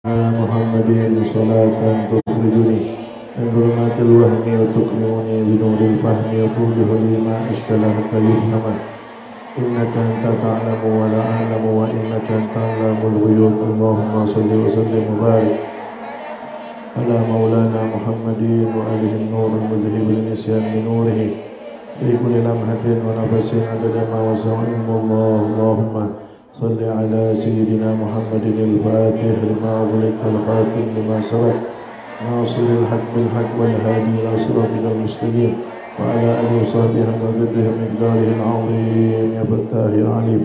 محمد صلاة تخرجني من ظلمات الوهم وتكرمني بنور الفهم وتوضح لي ما أشكل حتى يفهم إنك أنت تعلم ولا أعلم وإنك أنت علام الغيوب. اللهم صل وسلم وبارك على مولانا محمد وآله النور المذهب للنسيان بنوره في كل لمحة ونفس عدد ما وسع علم الله. اللهم صل على سيدنا محمد الفاتح لما أغلق والخاتم لما سبق ناصر الحق بالحق والهادي إلى صراطك المستقيم وعلى آله وصحبه حق قدره ومقداره العظيم. يا فتاح يا عليم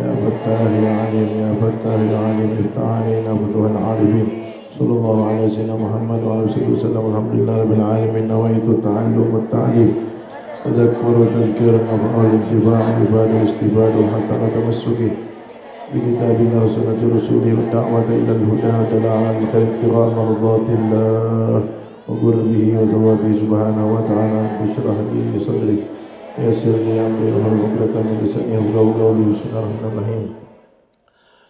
يا فتاح يا عليم يا فتاح يا عليم افتح علينا فتوح العارفين. صلى الله على سيدنا محمد وعلى آله وسلم. الحمد لله رب العالمين. نويت التعلم والتعليم تذكر وتذكير النفع والانتفاع والإفادة والاستفادة والحسن وتمسك بكتاب الله وسنة رسوله والدعوة إلى الهدى والدلاء على الخير ابتغاء مرضات الله وقربه وثوابه سبحانه وتعالى. اشرح لي صدري ويسر لي أمري واحلل عقدة من لساني يفقهوا قولي. بسم الله الرحمن الرحيم.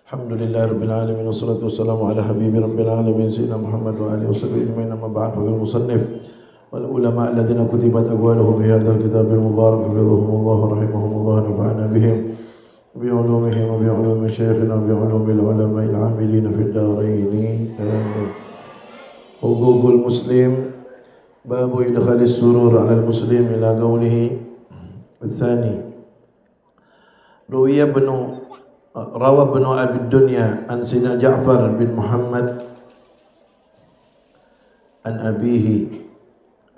الحمد لله رب العالمين والصلاة والسلام على حبيب رب العالمين سيدنا محمد وآله وصحبه أجمعين. أما بعد فقال المصنف والعلماء الذين كتبت أقوالهم في هذا الكتاب المبارك حفظهم الله ورحمهم الله ونفعنا بهم بعلومهم وبعلوم شيخنا وبعلوم العلماء العاملين في الدارين آمين. حقوق المسلم باب إدخال السرور على المسلم إلى قوله الثاني. روى ابن أبي الدنيا عن سيدنا جعفر بن محمد عن أبيه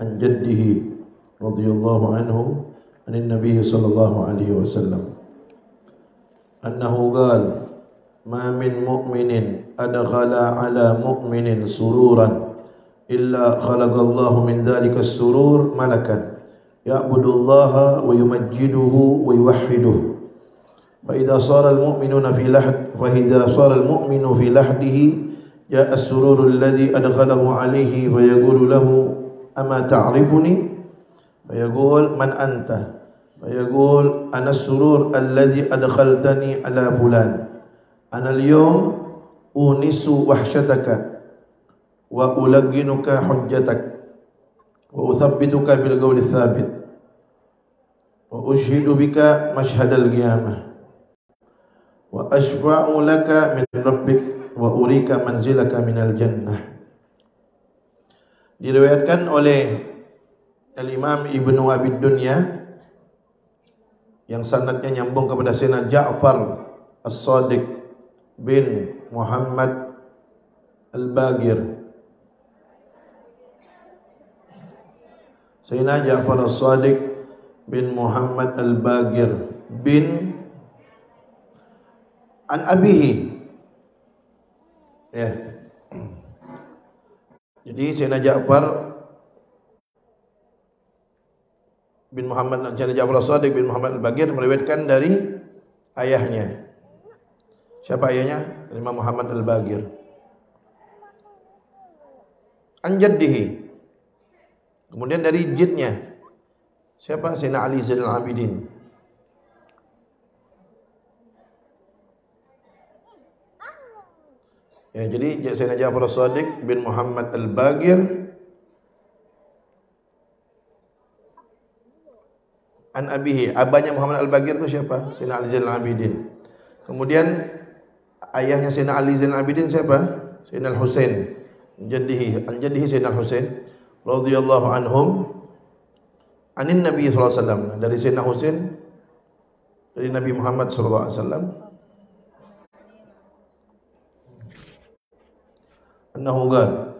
عن جده رضي الله عنه عن النبي صلى الله عليه وسلم أنه قال ما من مؤمن أدخل على مؤمن سرورا إلا خلق الله من ذلك السرور ملكا يعبد الله ويمجده ويوحده. فإذا صار المؤمن في لحده جاء السرور الذي أدخله عليه فيقول له أما تعرفني؟ فيقول من أنت؟ فيقول أنا السرور الذي أدخلتني على فلان. أنا اليوم أونس وحشتك وألقنك حجتك وأثبتك بالقول الثابت وأشهد بك مشهد القيامة وأشفع لك من ربك وأريك منزلك من الجنة. Diriwayatkan oleh Al-Imam Ibnu Abi Dunya yang sanadnya nyambung kepada Sayyidina Ja'far As-Sadiq bin Muhammad Al-Bagir. Sayyidina Ja'far As-Sadiq bin Muhammad Al-Bagir bin an abihi. Ya. Jadi Sayyidina Ja'far bin Muhammad, Sayyidina Ja'far As-Sadiq bin Muhammad Al-Bagir meriwayatkan dari ayahnya. Siapa ayahnya? Imam Muhammad Al-Bagir. An jaddihi. Kemudian dari jidnya. Siapa? Sayyidina Ali Zainal Abidin. Ya, jadi Sayyidina Ja'far As-Sadiq bin Muhammad Al-Bagir an abihi. Abahnya Muhammad Al-Bagir itu siapa? Sayyidina Ali Zainal Abidin. Kemudian ayahnya Sayyidina Ali Zainal Abidin siapa? Sayyidina Al-Husain. An jaddihi Sayyidina Al-Husain radhiyallahu anhum anin Nabi sallallahu alaihi wasallam. Dari Sayyidina Husain dari Nabi Muhammad sallallahu alaihi wasallam. Annahu qala.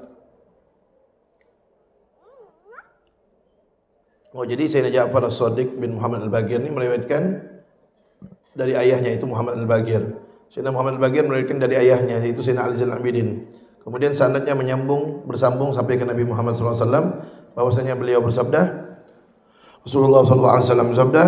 Jadi Sayyidina Ja'far As-Sadiq bin Muhammad Al-Bagir ini meriwayatkan dari ayahnya itu Muhammad Al-Bagir. Sayyidina Muhammad Al-Bagir meriwayatkan dari ayahnya yaitu Sayyidina Ali Zainal Abidin. Kemudian sanadnya bersambung sampai ke Nabi Muhammad sallallahu alaihi wasallam bahwasanya beliau bersabda, Rasulullah sallallahu alaihi wasallam bersabda,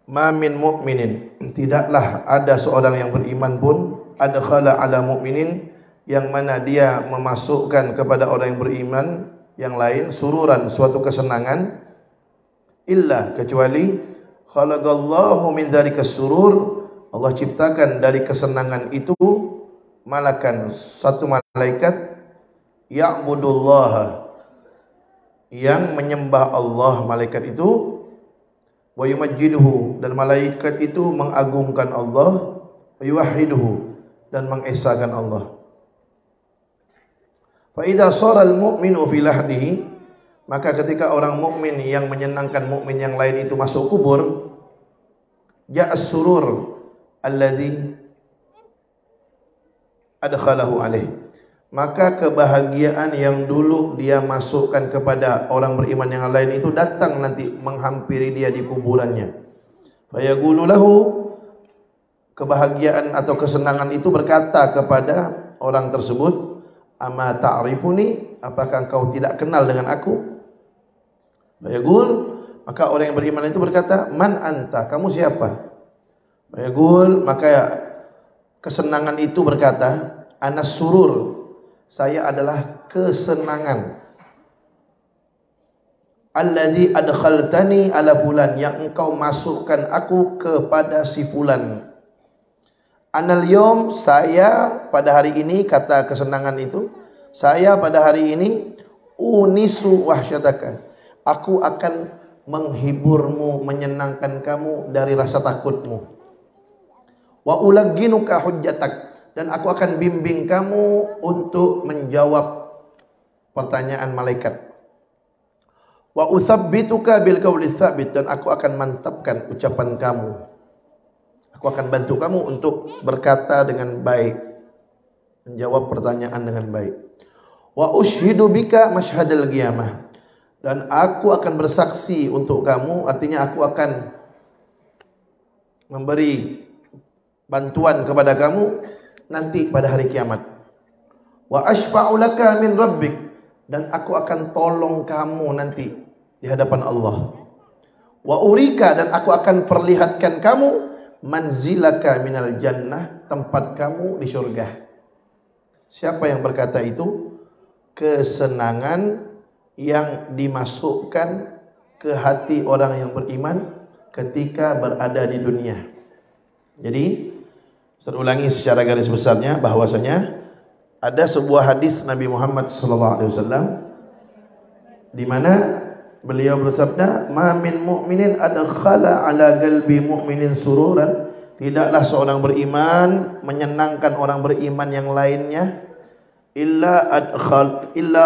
"Ma min mu'minin," tidaklah ada seorang yang beriman pun, adkhala ala mu'minin, yang mana dia memasukkan kepada orang yang beriman yang lain sururan, suatu kesenangan, illa kecuali khalaqallahu min dzalika surur, Allah ciptakan dari kesenangan itu malakan, satu malaikat ya'budullaha, yang menyembah Allah, malaikat itu, wa yumajjiduhu, dan malaikat itu mengagungkan Allah, wa yuwahhiduhu, dan mengesahkan Allah. Fa idza shara al-mu'minu fi lahdihi, maka ketika orang mukmin yang menyenangkan mukmin yang lain itu masuk kubur, ja'a as-surur alladzi adkhalahu alaih, maka kebahagiaan yang dulu dia masukkan kepada orang beriman yang lain itu datang nanti menghampiri dia di kuburannya. Fa yaqulu lahu, kebahagiaan atau kesenangan itu berkata kepada orang tersebut, ama ta'rifuni, apakah engkau tidak kenal dengan aku? Bayagul, maka orang yang beriman itu berkata, man anta, kamu siapa? Bayagul, maka kesenangan itu berkata, anas surur, saya adalah kesenangan. Allazi adkhaltani ala fulan, yang engkau masukkan aku kepada si fulan. Anal yom, saya pada hari ini, kata kesenangan itu, saya pada hari ini unisu wahsyataka, aku akan menghiburmu, menyenangkan kamu dari rasa takutmu. Wa ulagginuka hujjatak, dan aku akan bimbing kamu untuk menjawab pertanyaan malaikat. Wa utsabbituka bil qawli tsabit, dan aku akan mantapkan ucapan kamu. Aku akan bantu kamu untuk berkata dengan baik, menjawab pertanyaan dengan baik. Wa ushhidu bika masyhadal qiyamah, dan aku akan bersaksi untuk kamu, artinya aku akan memberi bantuan kepada kamu nanti pada hari kiamat. Wa ashfa'u laka min rabbik, dan aku akan tolong kamu nanti di hadapan Allah. Wa urika, dan aku akan perlihatkan kamu manzilaka minal jannah, tempat kamu di surga. Siapa yang berkata itu? Kesenangan yang dimasukkan ke hati orang yang beriman ketika berada di dunia. Jadi, saya ulangi secara garis besarnya bahwasanya ada sebuah hadis Nabi Muhammad SAW di mana beliau bersabda, "Ma min mu'minin adkhala ala qalbi mu'minin sururan." Tidaklah seorang beriman menyenangkan orang beriman yang lainnya, illa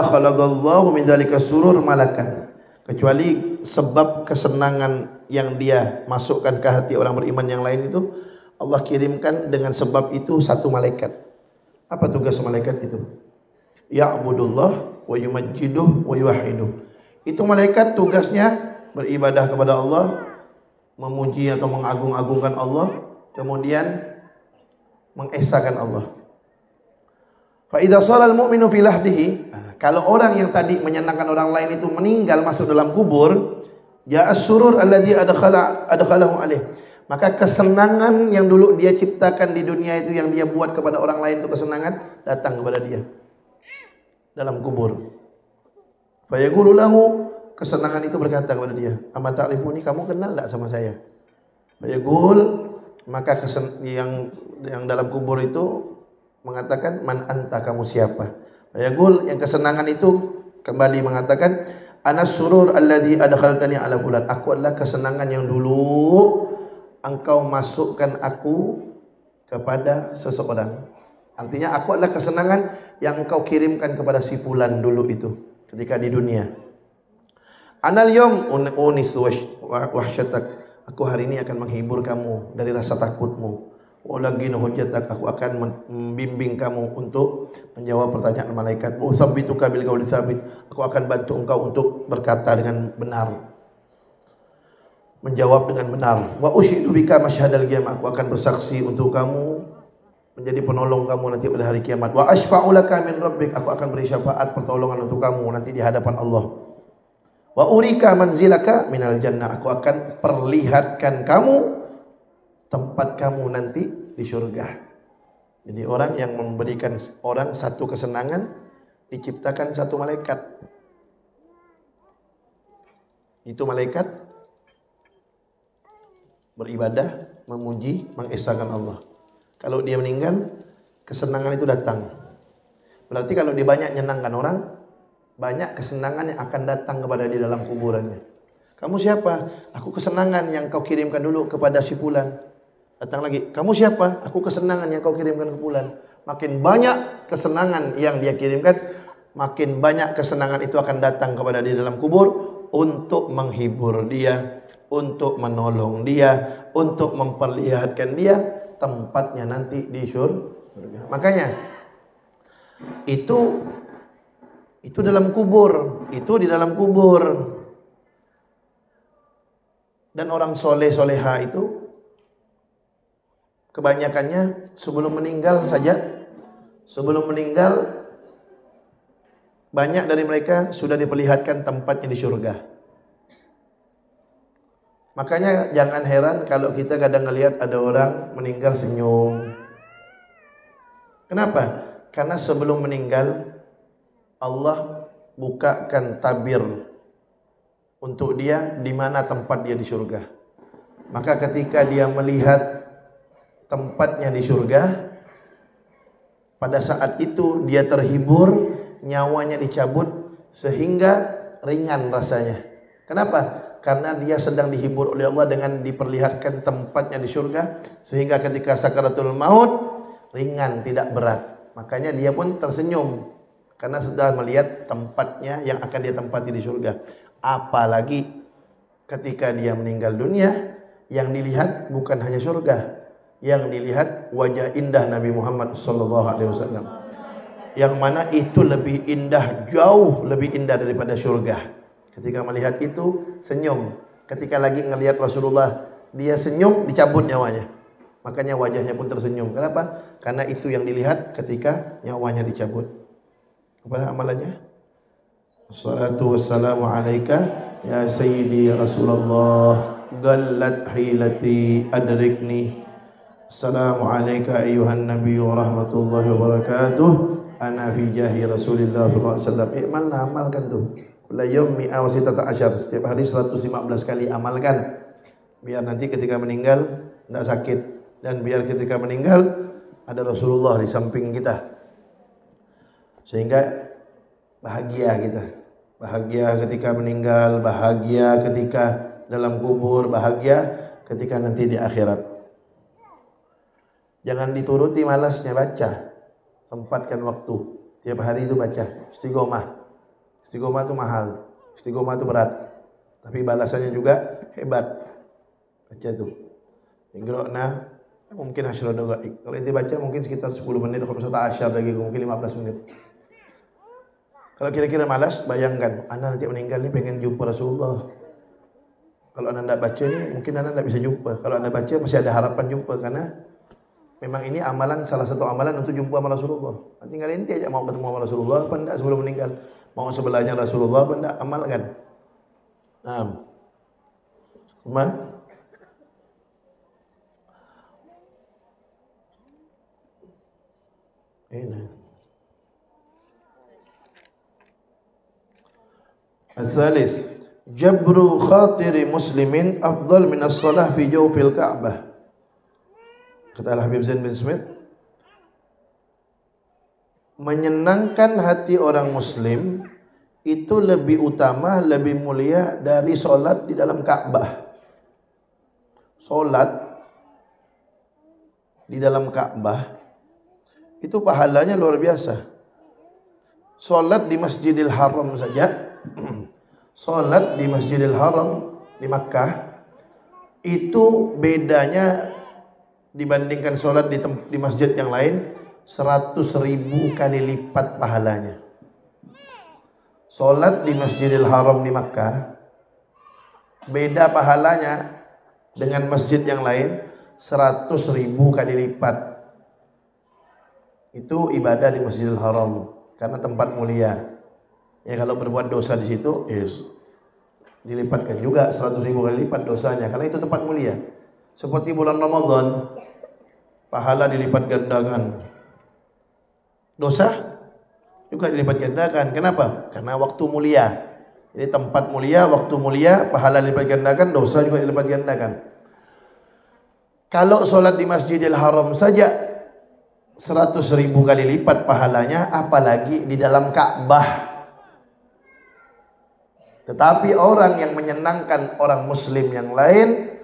khalaqallahu min dzalika surur malakan, kecuali sebab kesenangan yang dia masukkan ke hati orang beriman yang lain itu, Allah kirimkan dengan sebab itu satu malaikat. Apa tugas malaikat itu? Ya'budullah wa yumajjiduh wa yuwahhiduh. Itu malaikat tugasnya beribadah kepada Allah, memuji atau mengagung-agungkan Allah, kemudian mengesahkan Allah. Fa idza shalal mu'minu fi lahdihi, kalau orang yang tadi menyenangkan orang lain itu meninggal masuk dalam kubur, ja'a as-surur alladzi adkhalahu alaih, maka kesenangan yang dulu dia ciptakan di dunia itu, yang dia buat kepada orang lain itu kesenangan, datang kepada dia dalam kubur. Fa yaqulu lahu, kesenangan itu berkata kepada dia, ama ta'rifuni, kamu kenal enggak sama saya? Fa yaqul, maka yang dalam kubur itu mengatakan, man anta, kamu siapa? Fa yaqul, yang kesenangan itu kembali mengatakan, anas surur alladzi adkhaltani ala fulan, aku adalah kesenangan yang dulu engkau masukkan aku kepada seseorang. Artinya aku adalah kesenangan yang engkau kirimkan kepada si fulan dulu itu ketika di dunia. Anal yom unis wahsyatak, aku hari ini akan menghibur kamu dari rasa takutmu. Walaginu hujjatak, aku akan membimbing kamu untuk menjawab pertanyaan malaikat. Wa usabbituka bil qawli tsabit, aku akan bantu engkau untuk berkata dengan benar, menjawab dengan benar. Wa ushidu bika masyhadal qiyamah, aku akan bersaksi untuk kamu, menjadi penolong kamu nanti pada hari kiamat. Wa ashfa'u laka min rabbik, aku akan beri syafaat pertolongan untuk kamu nanti di hadapan Allah. Wa urika manzilaka minal jannah, aku akan perlihatkan kamu tempat kamu nanti di surga. Jadi orang yang memberikan orang satu kesenangan diciptakan satu malaikat. Itu malaikat beribadah, memuji, mengesahkan Allah. Kalau dia meninggal, kesenangan itu datang. Berarti kalau dia banyak nyenangkan orang, banyak kesenangan yang akan datang kepada dia dalam kuburannya. Kamu siapa? Aku kesenangan yang kau kirimkan dulu kepada si fulan. Datang lagi. Kamu siapa? Aku kesenangan yang kau kirimkan ke fulan. Makin banyak kesenangan yang dia kirimkan, makin banyak kesenangan itu akan datang kepada dia dalam kubur untuk menghibur dia, untuk menolong dia, untuk memperlihatkan dia tempatnya nanti di surga. Makanya itu dalam kubur, itu di dalam kubur. Dan orang soleh soleha itu kebanyakannya sebelum meninggal saja, sebelum meninggal banyak dari mereka sudah diperlihatkan tempatnya di surga. Makanya jangan heran kalau kita kadang ngelihat ada orang meninggal senyum. Kenapa? Karena sebelum meninggal Allah bukakan tabir untuk dia di mana tempat dia di surga. Maka ketika dia melihat tempatnya di surga, pada saat itu dia terhibur, nyawanya dicabut sehingga ringan rasanya. Kenapa? Karena dia sedang dihibur oleh Allah dengan diperlihatkan tempatnya di surga, sehingga ketika sakaratul maut ringan, tidak berat. Makanya dia pun tersenyum karena sudah melihat tempatnya yang akan dia tempati di surga. Apalagi ketika dia meninggal dunia, yang dilihat bukan hanya surga, yang dilihat wajah indah Nabi Muhammad SAW, yang mana itu lebih indah, jauh lebih indah daripada surga. Ketika melihat itu senyum. Ketika lagi ngelihat Rasulullah, dia senyum, dicabut nyawanya. Makanya wajahnya pun tersenyum. Kenapa? Karena itu yang dilihat ketika nyawanya dicabut. Apa amalannya? Assalatu wassalamu alaika ya sayyidi Rasulullah, gallat hilati adrikni. Assalamu alayka ayyuhan nabiy wa rahmatullahi wa barakatuh. Ana fi jahi Rasulillah sallallahu alaihi wasallam. Ikmalna, amalkan tuh. La yaumi aw sitata asyar, setiap hari 115 kali amalkan. Biar nanti ketika meninggal tidak sakit, dan biar ketika meninggal ada Rasulullah di samping kita. Sehingga bahagia kita. Bahagia ketika meninggal, bahagia ketika dalam kubur, bahagia ketika nanti di akhirat. Jangan dituruti malasnya baca. Tempatkan waktu. Tiap hari itu baca. Istiqomah. Istiqomah itu mahal. Istiqomah itu berat. Tapi balasannya juga hebat. Baca itu. Iqra'na mungkin asyra daqaiq. Kalau inti baca mungkin sekitar 10 menit, kalau misalnya asyar lagi mungkin 15 menit. Kalau kira-kira malas, bayangkan Anda nanti meninggal ini pengen jumpa Rasulullah. Kalau Anda tidak baca ini, mungkin Anda tidak bisa jumpa. Kalau Anda baca masih ada harapan jumpa, karena memang ini amalan, salah satu amalan untuk jumpa sama Rasulullah. Nanti tinggal inti aja mau ketemu sama Rasulullah apa enggak sebelum meninggal. Mau sebelahnya Rasulullah apa enggak, amalkan. Nah, ini. Asalis, jabru khatiri muslimin afdal min as-salah fi jawfil Ka'bah. Kata Al-Habib Zain bin Smith, menyenangkan hati orang muslim itu lebih utama, lebih mulia dari solat di dalam Ka'bah. Solat di dalam Ka'bah itu pahalanya luar biasa. Solat di Masjidil Haram saja, solat di Masjidil Haram di Makkah itu bedanya dibandingkan solat di masjid yang lain 100.000 kali lipat pahalanya. Solat di Masjidil Haram di Makkah beda pahalanya dengan masjid yang lain 100.000 kali lipat. Itu ibadah di Masjidil Haram karena tempat mulia. Ya kalau berbuat dosa di situ, dilipatkan juga 100.000 kali lipat dosanya karena itu tempat mulia. Seperti bulan Ramadan, pahala dilipat gandakan. Dosa juga dilipat gandakan. Kenapa? Karena waktu mulia. Jadi tempat mulia, waktu mulia, pahala dilipat gandakan, dosa juga dilipat gandakan. Kalau solat di Masjidil Haram saja 100.000 kali lipat pahalanya, apalagi di dalam Ka'bah. Tetapi orang yang menyenangkan orang muslim yang lain,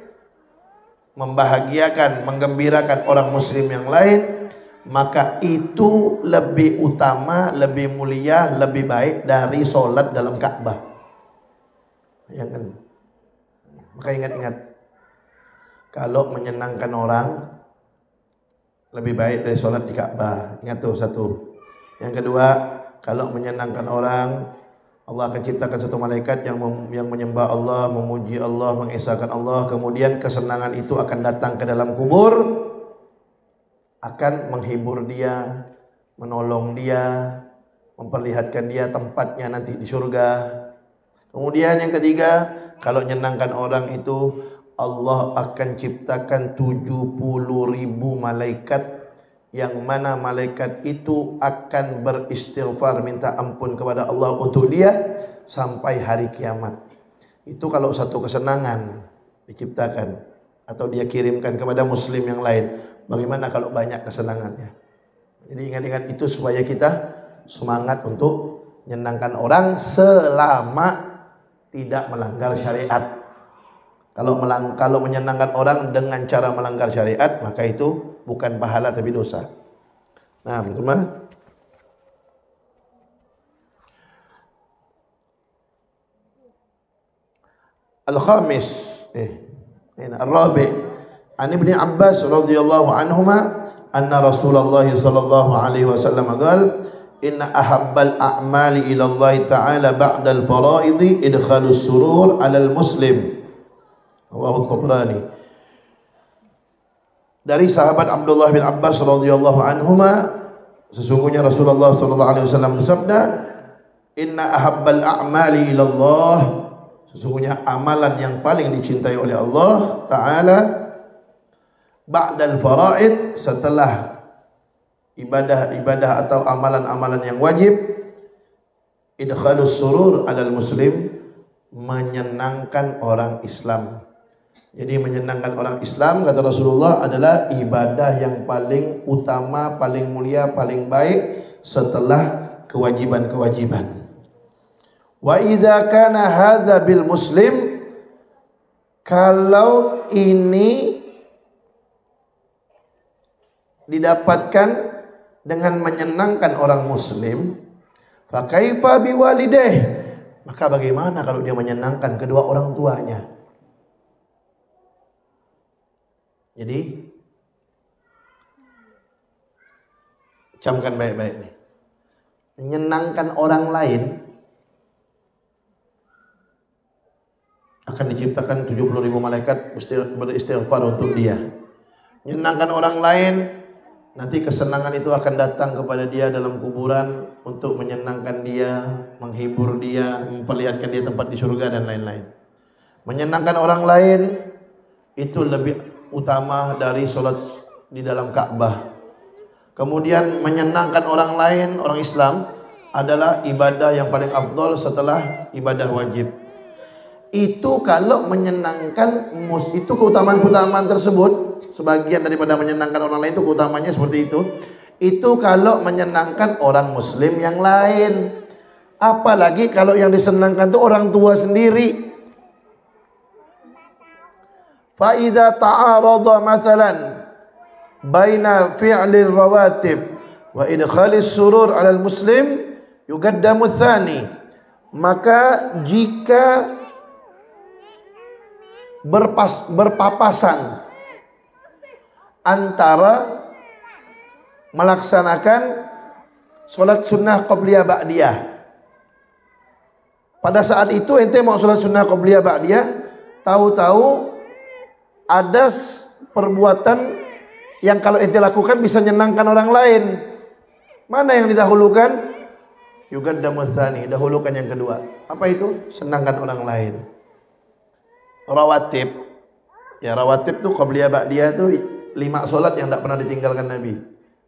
membahagiakan, menggembirakan orang muslim yang lain, maka itu lebih utama, lebih mulia, lebih baik dari sholat dalam Ka'bah. Ya kan? Maka ingat-ingat, kalau menyenangkan orang lebih baik dari sholat di Ka'bah. Ingat tuh satu. Yang kedua, kalau menyenangkan orang, Allah akan ciptakan satu malaikat yang menyembah Allah, memuji Allah, mengesahkan Allah. Kemudian kesenangan itu akan datang ke dalam kubur, akan menghibur dia, menolong dia, memperlihatkan dia tempatnya nanti di surga. Kemudian yang ketiga, kalau menyenangkan orang itu, Allah akan ciptakan 70.000 malaikat, yang mana malaikat itu akan beristighfar, minta ampun kepada Allah untuk dia sampai hari kiamat. Itu kalau satu kesenangan diciptakan atau dia kirimkan kepada muslim yang lain. Bagaimana kalau banyak kesenangannya? Jadi ingat-ingat itu supaya kita semangat untuk menyenangkan orang selama tidak melanggar syariat. Kalau menyenangkan orang dengan cara melanggar syariat, maka itu bukan pahala tapi dosa. Nah, teman-teman. Al-khamis, Ar-rabi' an Ibnu Abbas radhiyallahu anhuma anna Rasulullah sallallahu alaihi wasallam qala inna ahabbal a'mali ila Allah ta'ala ba'dal fara'idhi idkhalus surur 'alal muslim. Rawahu Tabrani. Dari sahabat Abdullah bin Abbas radhiyallahu anhuma, sesungguhnya Rasulullah sallallahu alaihi wasallam bersabda, inna ahabbal a'mali ila Allah, sesungguhnya amalan yang paling dicintai oleh Allah Ta'ala, ba'dal fara'id, setelah ibadah-ibadah atau amalan-amalan yang wajib, idkhalus surur 'alal muslim, menyenangkan orang Islam. Jadi menyenangkan orang Islam, kata Rasulullah, adalah ibadah yang paling utama, paling mulia, paling baik setelah kewajiban-kewajiban. Wa idza kana hadza bil muslim, kalau ini didapatkan dengan menyenangkan orang muslim, fa kaifa biwalidayh, maka bagaimana kalau dia menyenangkan kedua orang tuanya? Jadi camkan baik-baik nih. Menyenangkan orang lain akan diciptakan 70.000 malaikat beristighfar untuk dia. Menyenangkan orang lain, nanti kesenangan itu akan datang kepada dia dalam kuburan untuk menyenangkan dia, menghibur dia, memperlihatkan dia tempat di surga dan lain-lain. Menyenangkan orang lain itu lebih utama dari sholat di dalam Ka'bah. Kemudian menyenangkan orang lain, orang Islam, adalah ibadah yang paling afdal setelah ibadah wajib. Itu kalau menyenangkan itu keutamaan-keutamaan tersebut, sebagian daripada menyenangkan orang lain itu keutamanya seperti itu. Itu kalau menyenangkan orang muslim yang lain. Apalagi kalau yang disenangkan itu orang tua sendiri. Fa idza ta'arada mathalan baina fi'lir rawatib wa idkhalis surur 'alal muslim yuqaddamu tsani, maka jika berpapasan antara melaksanakan solat sunnah qabliyah ba'diyah, pada saat itu ente mau solat sunnah qabliyah ba'diyah, tahu-tahu ada perbuatan yang kalau ente lakukan bisa menyenangkan orang lain, mana yang didahulukan? Yuqaddamu tsani, dahulukan yang kedua. Apa itu? Senangkan orang lain. Rawatib, ya rawatib itu qabliyah ba'diyah itu 5 solat yang tidak pernah ditinggalkan Nabi.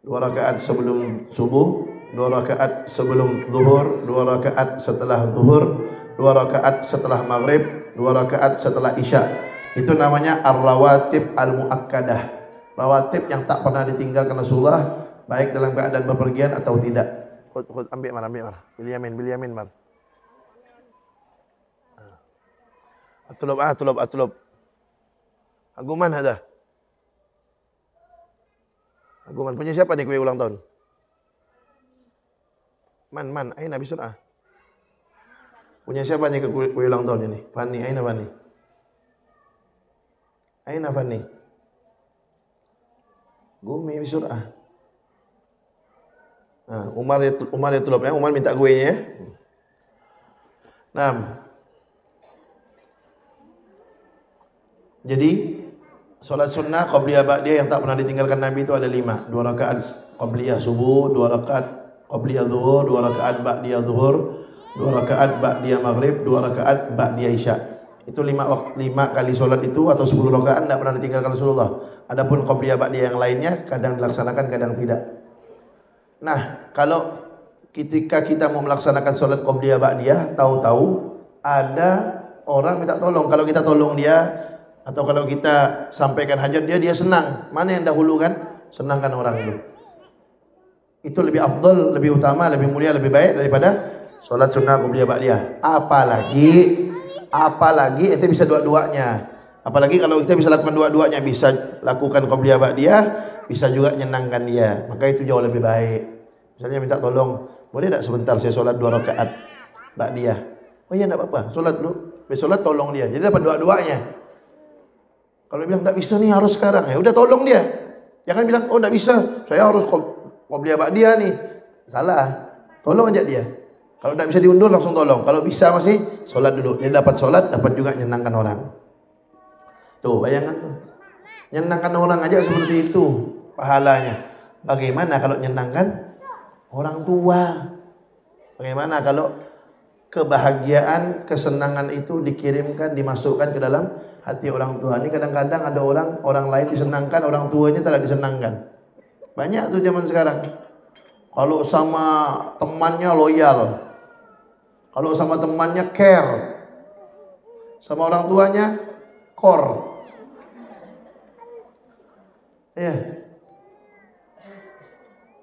2 rakaat sebelum subuh, 2 rakaat sebelum zuhur, 2 rakaat setelah zuhur, 2 rakaat setelah maghrib, 2 rakaat setelah isya. Itu namanya ar-rawatib al-muakkadah. Rawatib yang tak pernah ditinggalkan Rasulullah baik dalam keadaan bepergian atau tidak. Ambil mar. Bilyamin mar. Atlub. Aguman ada. Aguman punya siapa nih kue ulang tahun? Man, aina bisur'ah. Punya siapa nih kue ulang tahun ini? Fani, aina Fani? Aina Fani? Gumi bisur'ah. Nah, Umar ya tulub ya. Umar minta kuenya ya. Nah. Jadi solat sunnah qabliyah ba'diyah yang tak pernah ditinggalkan Nabi itu ada 5. 2 rakaat qabliyah subuh, 2 rakaat qabliyah zuhur, 2 rakaat ba'diyah zuhur, 2 rakaat ba'diyah maghrib, 2 rakaat ba'diyah isya. Itu 5 kali solat itu atau 10 rakaat tidak pernah ditinggalkan Rasulullah. Adapun qabliyah ba'diyah yang lainnya kadang dilaksanakan, kadang tidak. Nah, kalau ketika kita mau melaksanakan solat qabliyah ba'diyah, tahu-tahu ada orang minta tolong. Kalau kita tolong dia atau kalau kita sampaikan hajat dia senang. Mana yang dahulu kan? Senangkan orang itu. Itu lebih afdal, lebih utama, lebih mulia, lebih baik daripada solat sunnah qabliyah ba'diyah. Apalagi ente bisa dua-duanya. Apalagi kalau kita bisa lakukan dua-duanya, bisa lakukan qabliyah ba'diyah, bisa juga nyenangkan dia. Maka itu jauh lebih baik. Misalnya minta tolong, boleh tak sebentar saya solat 2 rakaat ba'diyah? Oh iya, enggak apa-apa. Solat dulu. Solat tolong dia. Jadi dapat dua-duanya. Kalau bilang tak bisa nih harus sekarang, ya udah tolong dia. Jangan bilang oh tak bisa, saya harus qabliyah ba'diyah nih. Salah. Tolong aja dia. Kalau tak bisa diundur langsung tolong. Kalau bisa masih solat dulu. Dia dapat solat, dapat juga nyenangkan orang. Tuh, bayangkan tuh. Nyenangkan orang aja seperti itu pahalanya. Bagaimana kalau nyenangkan orang tua? Bagaimana kalau kebahagiaan, kesenangan itu dikirimkan, dimasukkan ke dalam hati orang tua? Ini kadang-kadang ada orang lain disenangkan, orang tuanya tidak disenangkan. Banyak tuh zaman sekarang. Kalau sama temannya loyal, kalau sama temannya care, sama orang tuanya core. Ya.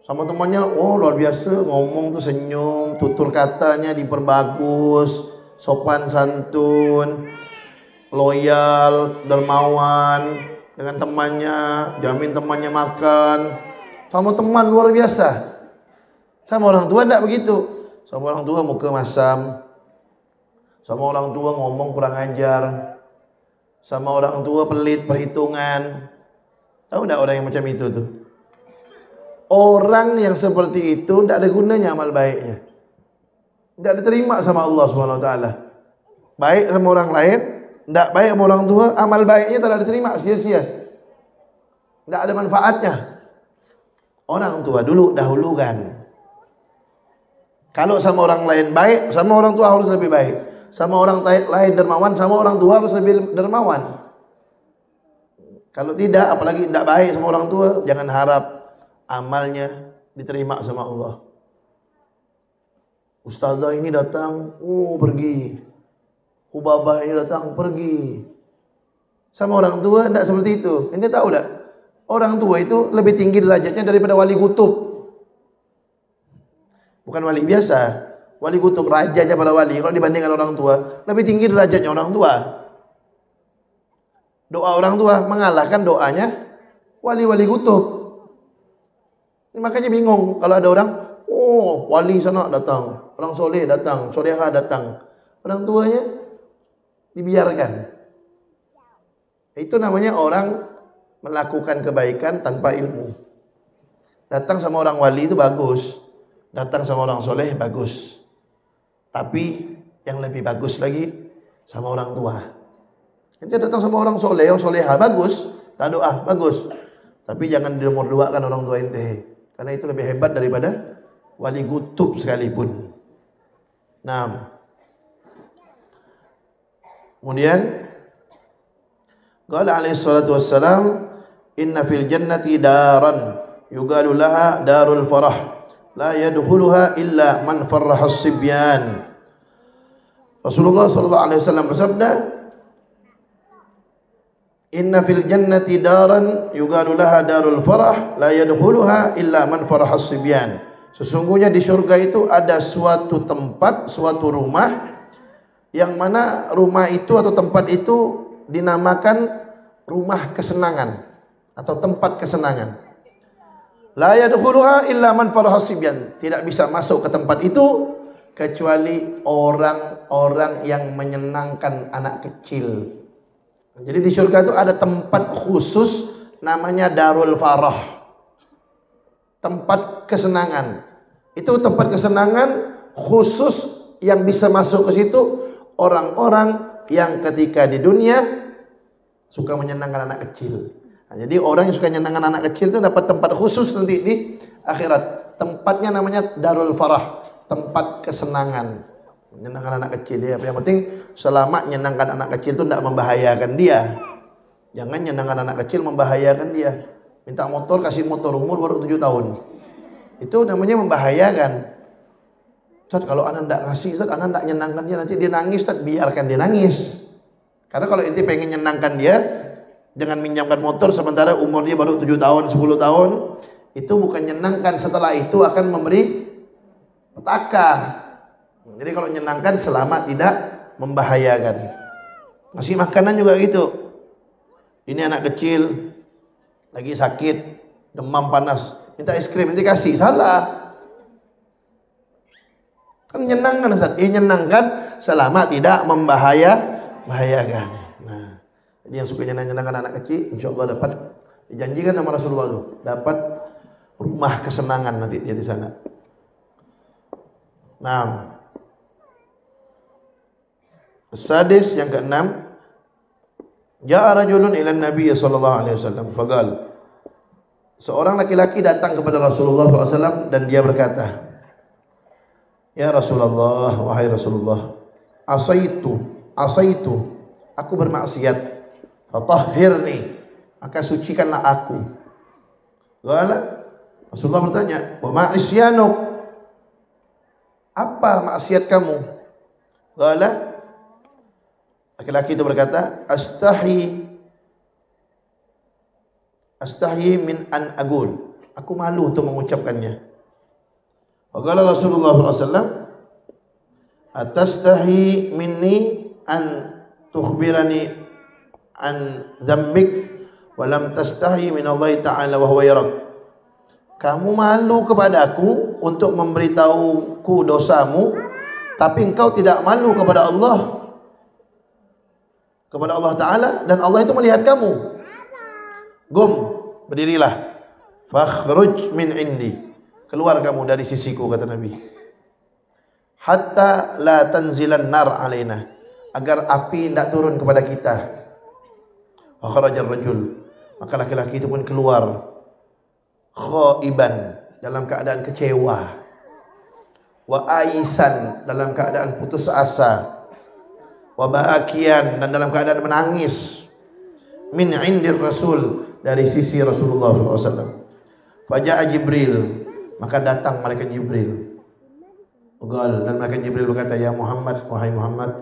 Sama temannya, oh luar biasa, ngomong tuh senyum, tutur katanya diperbagus, sopan santun, loyal, dermawan dengan temannya, jamin temannya makan. Sama teman luar biasa. Sama orang tua enggak begitu. Sama orang tua muka masam. Sama orang tua ngomong kurang ajar. Sama orang tua pelit perhitungan. Tahu enggak orang yang macam itu tuh? Orang yang seperti itu tidak ada gunanya amal baiknya. Tidak diterima sama Allah SWT. Baik sama orang lain, tidak baik sama orang tua, amal baiknya tidak diterima, sia-sia. Tidak ada manfaatnya. Orang tua dulu dahulukan. Kalau sama orang lain baik, sama orang tua harus lebih baik. Sama orang lain dermawan, sama orang tua harus lebih dermawan. Kalau tidak, apalagi tidak baik sama orang tua, jangan harap amalnya diterima sama Allah. Ustazah ini datang, pergi. Hubabah ini datang, pergi. Sama orang tua tidak seperti itu. Ente tahu tak? Orang tua itu lebih tinggi derajatnya daripada wali kutub. Bukan wali biasa. Wali kutub rajanya para wali. Kalau dibandingkan orang tua, lebih tinggi derajatnya orang tua. Doa orang tua mengalahkan doanya wali-wali kutub. Makanya bingung kalau ada orang, wali sana datang, orang soleh datang, solehah datang, orang tuanya dibiarkan. Itu namanya orang melakukan kebaikan tanpa ilmu. Datang sama orang wali itu bagus, datang sama orang soleh bagus, tapi yang lebih bagus lagi sama orang tua. Nanti datang sama orang soleh, solehah bagus, tak doa bagus, tapi jangan nomor dua kan orang tua ente. Karena itu lebih hebat daripada wali kutub sekalipun. Nah, kemudian qala alaihi salatu wassalam, inna fil jannati daran yuqalu laha darul farah la yadkhuluha illa man farraha as-sibyan. Rasulullah sallallahu alaihi wasallam bersabda, Inna fil jannati daran yuqalu laha darul farah la yadkhuluha illa man farahas sibyan. Sesungguhnya di surga itu ada suatu tempat, suatu rumah, yang mana rumah itu atau tempat itu dinamakan rumah kesenangan atau tempat kesenangan. La yadkhuluha illa man farahas sibyan. Tidak bisa masuk ke tempat itu kecuali orang-orang yang menyenangkan anak kecil. Jadi di surga itu ada tempat khusus namanya Darul Farah. Tempat kesenangan. Itu tempat kesenangan khusus yang bisa masuk ke situ orang-orang yang ketika di dunia suka menyenangkan anak kecil. Nah, jadi orang yang suka menyenangkan anak kecil itu dapat tempat khusus nanti di akhirat. Tempatnya namanya Darul Farah, tempat kesenangan. Menyenangkan anak kecil ya. Yang penting selama menyenangkan anak kecil itu tidak membahayakan dia. Jangan menyenangkan anak kecil membahayakan dia. Minta motor, kasih motor, umur baru 7 tahun. Itu namanya membahayakan. Ustaz, kalau anak tidak ngasih, Ustaz, anak tidak menyenangkan dia, nanti dia nangis, Ustaz, biarkan dia nangis. Karena kalau inti pengen menyenangkan dia, jangan minjamkan motor sementara umur dia baru 7 tahun, 10 tahun. Itu bukan menyenangkan, setelah itu akan memberi petaka. Jadi kalau menyenangkan selama tidak membahayakan. Ngasih makanan juga gitu. Ini anak kecil lagi sakit, demam panas, minta es krim, nanti kasih, salah. Kan menyenangkan, Ustaz. Menyenangkan selama tidak membahayakan. Nah, jadi yang suka menyenangkan anak kecil, insya Allah dapat, dijanjikan sama Rasulullah itu, dapat rumah kesenangan nanti dia di sana. Nah, sadis yang keenam, ja'a rajulun ila Nabi sallallahu alaihi wasallam faqal. Seorang laki-laki datang kepada Rasulullah SAW dan dia berkata, "Ya Rasulullah, wahai Rasulullah, asaitu, aku bermaksiat. Fatahhirni, maka sucikanlah aku." Qala, Rasulullah bertanya, "Wa ma isyanuk?" Apa maksiat kamu? Qala, laki-laki itu berkata, Astahi min an agul. Aku malu untuk mengucapkannya. Qala Rasulullah SAW, atastahi minni an tukhbirani an dzambik wa lam tastahi min Allah Ta'ala wa huwa yarak. Kamu malu kepadaku untuk memberitahuku dosamu, tapi engkau tidak malu kepada Allah Ta'ala, dan Allah itu melihat kamu. Gum, berdirilah. Fakhruj min indi. Keluar kamu dari sisiku, kata Nabi. Hatta la tanzilan nar alaina. Agar api tidak turun kepada kita. Wa kharajar rajul. Maka laki-laki itu pun keluar. Khaiban, dalam keadaan kecewa. Wa aisan, dalam keadaan putus asa. Wa bahakian, dan dalam keadaan menangis. Min indir Rasul, dari sisi Rasulullah SAW. Faja'a Jibril, maka datang malaikat Jibril. Dan malaikat Jibril berkata, "Ya Muhammad, wahai Muhammad,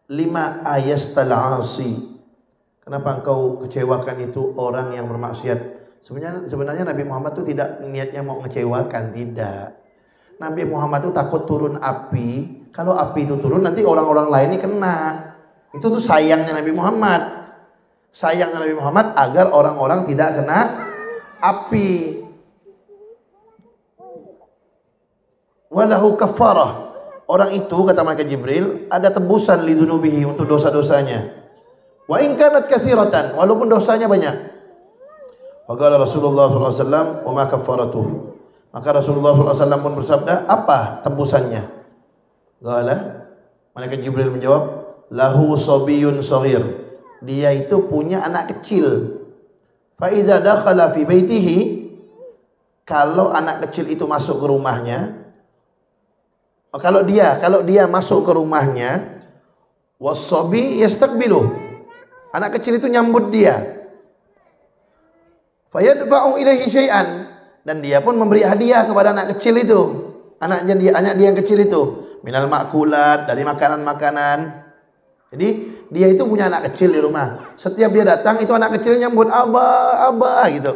lima ayastal asi." Kenapa engkau kecewakan itu orang yang bermaksiat? Sebenarnya Nabi Muhammad itu tidak niatnya mau mengecewakan, tidak. Nabi Muhammad itu takut turun api. Kalau api itu turun, nanti orang-orang lain ini kena. Itu tuh sayangnya Nabi Muhammad. Sayangnya Nabi Muhammad agar orang-orang tidak kena api. Walahu kafarah. Orang itu, kata malaikat Jibril, ada tebusan li dunubihi, untuk dosa-dosanya. Wa in kanat katsiratan, walaupun dosanya banyak. Faqala Rasulullah SAW, "Wa ma kafaratuh?" Maka Rasulullah SAW pun bersabda, "Apa tebusannya?" Qala, malaikat Jibril menjawab, "Lahu sabiyun shaghir." Dia itu punya anak kecil. Fa idza dakhala fi baitihi, kalau anak kecil itu masuk ke rumahnya, kalau dia masuk ke rumahnya, wasabi yastaqbiluh, anak kecil itu nyambut dia. Fa yadfa'u ilaihi syai'an, dan dia pun memberi hadiah kepada anak kecil itu, anak dia yang kecil itu, minal makulat, dari makanan-makanan. Jadi dia itu punya anak kecil di rumah. Setiap dia datang itu anak kecilnya nyambut abah, abah gitu.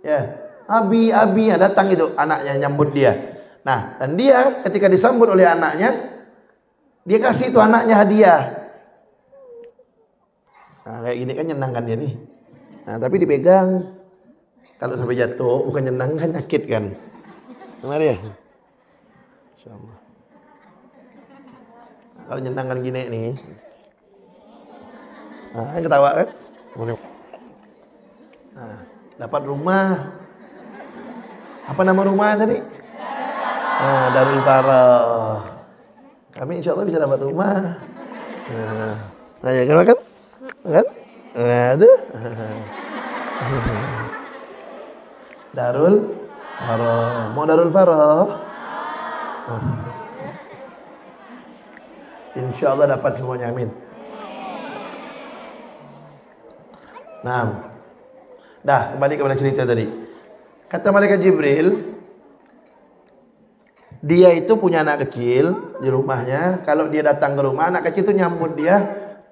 Ya, abi, abi, ya, datang itu anaknya nyambut dia. Nah, dan dia ketika disambut oleh anaknya, dia kasih itu anaknya hadiah. Nah, kayak gini kan nyenangkan dia nih. Nah, tapi dipegang. Kalau sampai jatuh, bukan nyenang kan, nyakit kan. Benar ya? Insyaallah. Nah, kalau nyenangkan gini nih. Nah, ketawa kan? Nah, dapat rumah. Apa nama rumah tadi? Nah, Darul Farah. Kami insya Allah bisa dapat rumah. Nah, ya kan? Kan? Nah, itu. Darul Farah. Mau Darul Farah? Insya Allah dapat semuanya, amin. Nah, dah kembali kepada cerita tadi. Kata malaikat Jibril, dia itu punya anak kecil di rumahnya. Kalau dia datang ke rumah, anak kecil itu nyambut dia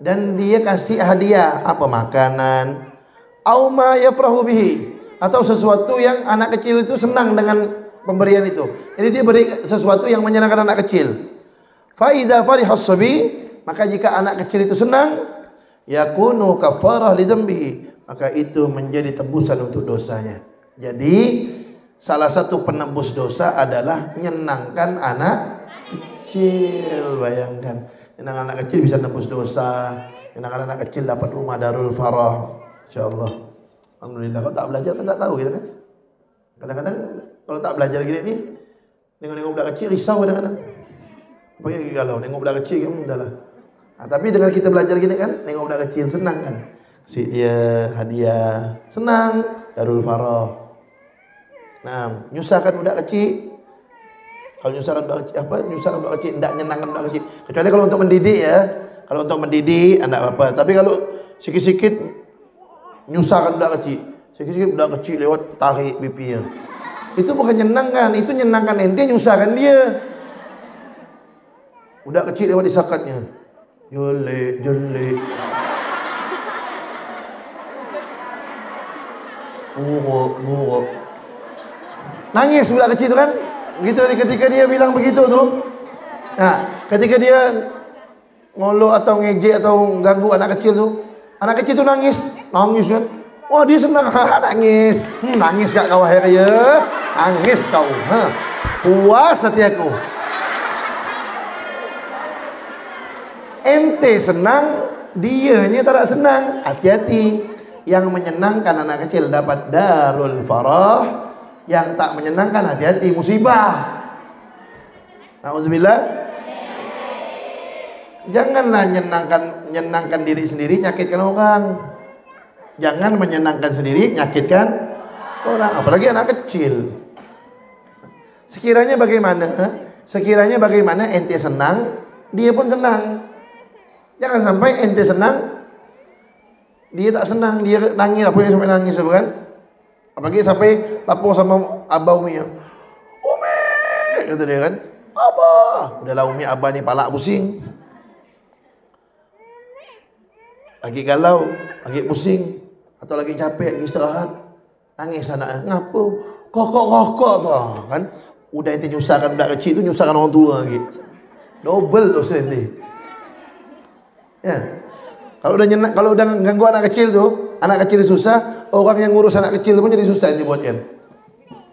dan dia kasih hadiah, apa makanan, au ma yafrahu bihi, atau sesuatu yang anak kecil itu senang dengan pemberian itu. Jadi dia beri sesuatu yang menyenangkan anak kecil. Fa idza farihas sabi, maka jika anak kecil itu senang, yakunu kafarah li dzambihi, maka itu menjadi tebusan untuk dosanya. Jadi salah satu penebus dosa adalah menyenangkan anak kecil. Bayangkan, menyenangkan anak kecil bisa nebus dosa. Menyenangkan anak kecil dapat rumah Darul Farah. Insyaallah. Alhamdulillah. Kalau tak belajar kan tak tahu gitu kan. Kadang-kadang kalau tak belajar gini nih, nengok-nengok budak kecil risau kadang-kadang. Apalagi kalau nengok budak kecil kan udahlah. Nah, tapi dengan kita belajar gini kan, nengok budak kecil senang kan. Si dia hadiah, senang, Darul Farah. Nah, nyusahkan budak kecil. Kalau nyusahkan budak kecil, apa? Nyusahkan budak kecil, tidak nyenangkan budak kecil. Kecuali kalau untuk mendidik ya. Kalau untuk mendidik, tidak apa-apa. Tapi kalau sikit-sikit nyusahkan budak kecil, sikit-sikit budak kecil lewat tarik pipinya, itu bukan nyenangkan, itu nyenangkan ente, nyusahkan dia. Budak kecil lewat disakatnya, jelek, jelek, buruk, buruk. Nangis budak kecil itu kan. Begitu ketika dia bilang begitu tuh. Nah, ketika dia ngolok atau ngejek atau ganggu anak kecil tuh, anak kecil tuh nangis, nangis kan. Wah, dia senang, nangis. Nangis gak kau akhirnya ya? Nangis kau. Puas hati aku. Ente senang, dianya tak senang. Hati-hati. Yang menyenangkan anak kecil dapat Darul Farah, yang tak menyenangkan hati-hati, musibah. Nauzubillah. Janganlah menyenangkan diri sendiri, nyakitkan orang. Jangan menyenangkan sendiri, nyakitkan orang, apalagi anak kecil. Sekiranya bagaimana ente senang, dia pun senang. Jangan sampai ente senang, dia tak senang, dia nangis, apa yang sampai nangis bukan? Apalagi sampai lapor sama abah Umi, Umi, kata dia kan, abah, udahlah Umi, abah ni palak pusing, lagi galau, lagi pusing, atau lagi capek, lagi istirahat, nangis anaknya, ngapa? Kokok tu kan? Udah ente nyusahkan budak kecil tu, nyusahkan orang tua lagi, double dosa ente. Ya, kalau udah ganggu anak kecil tu, anak kecil susah, orang yang ngurus anak kecil tu pun jadi susah ente buatkan.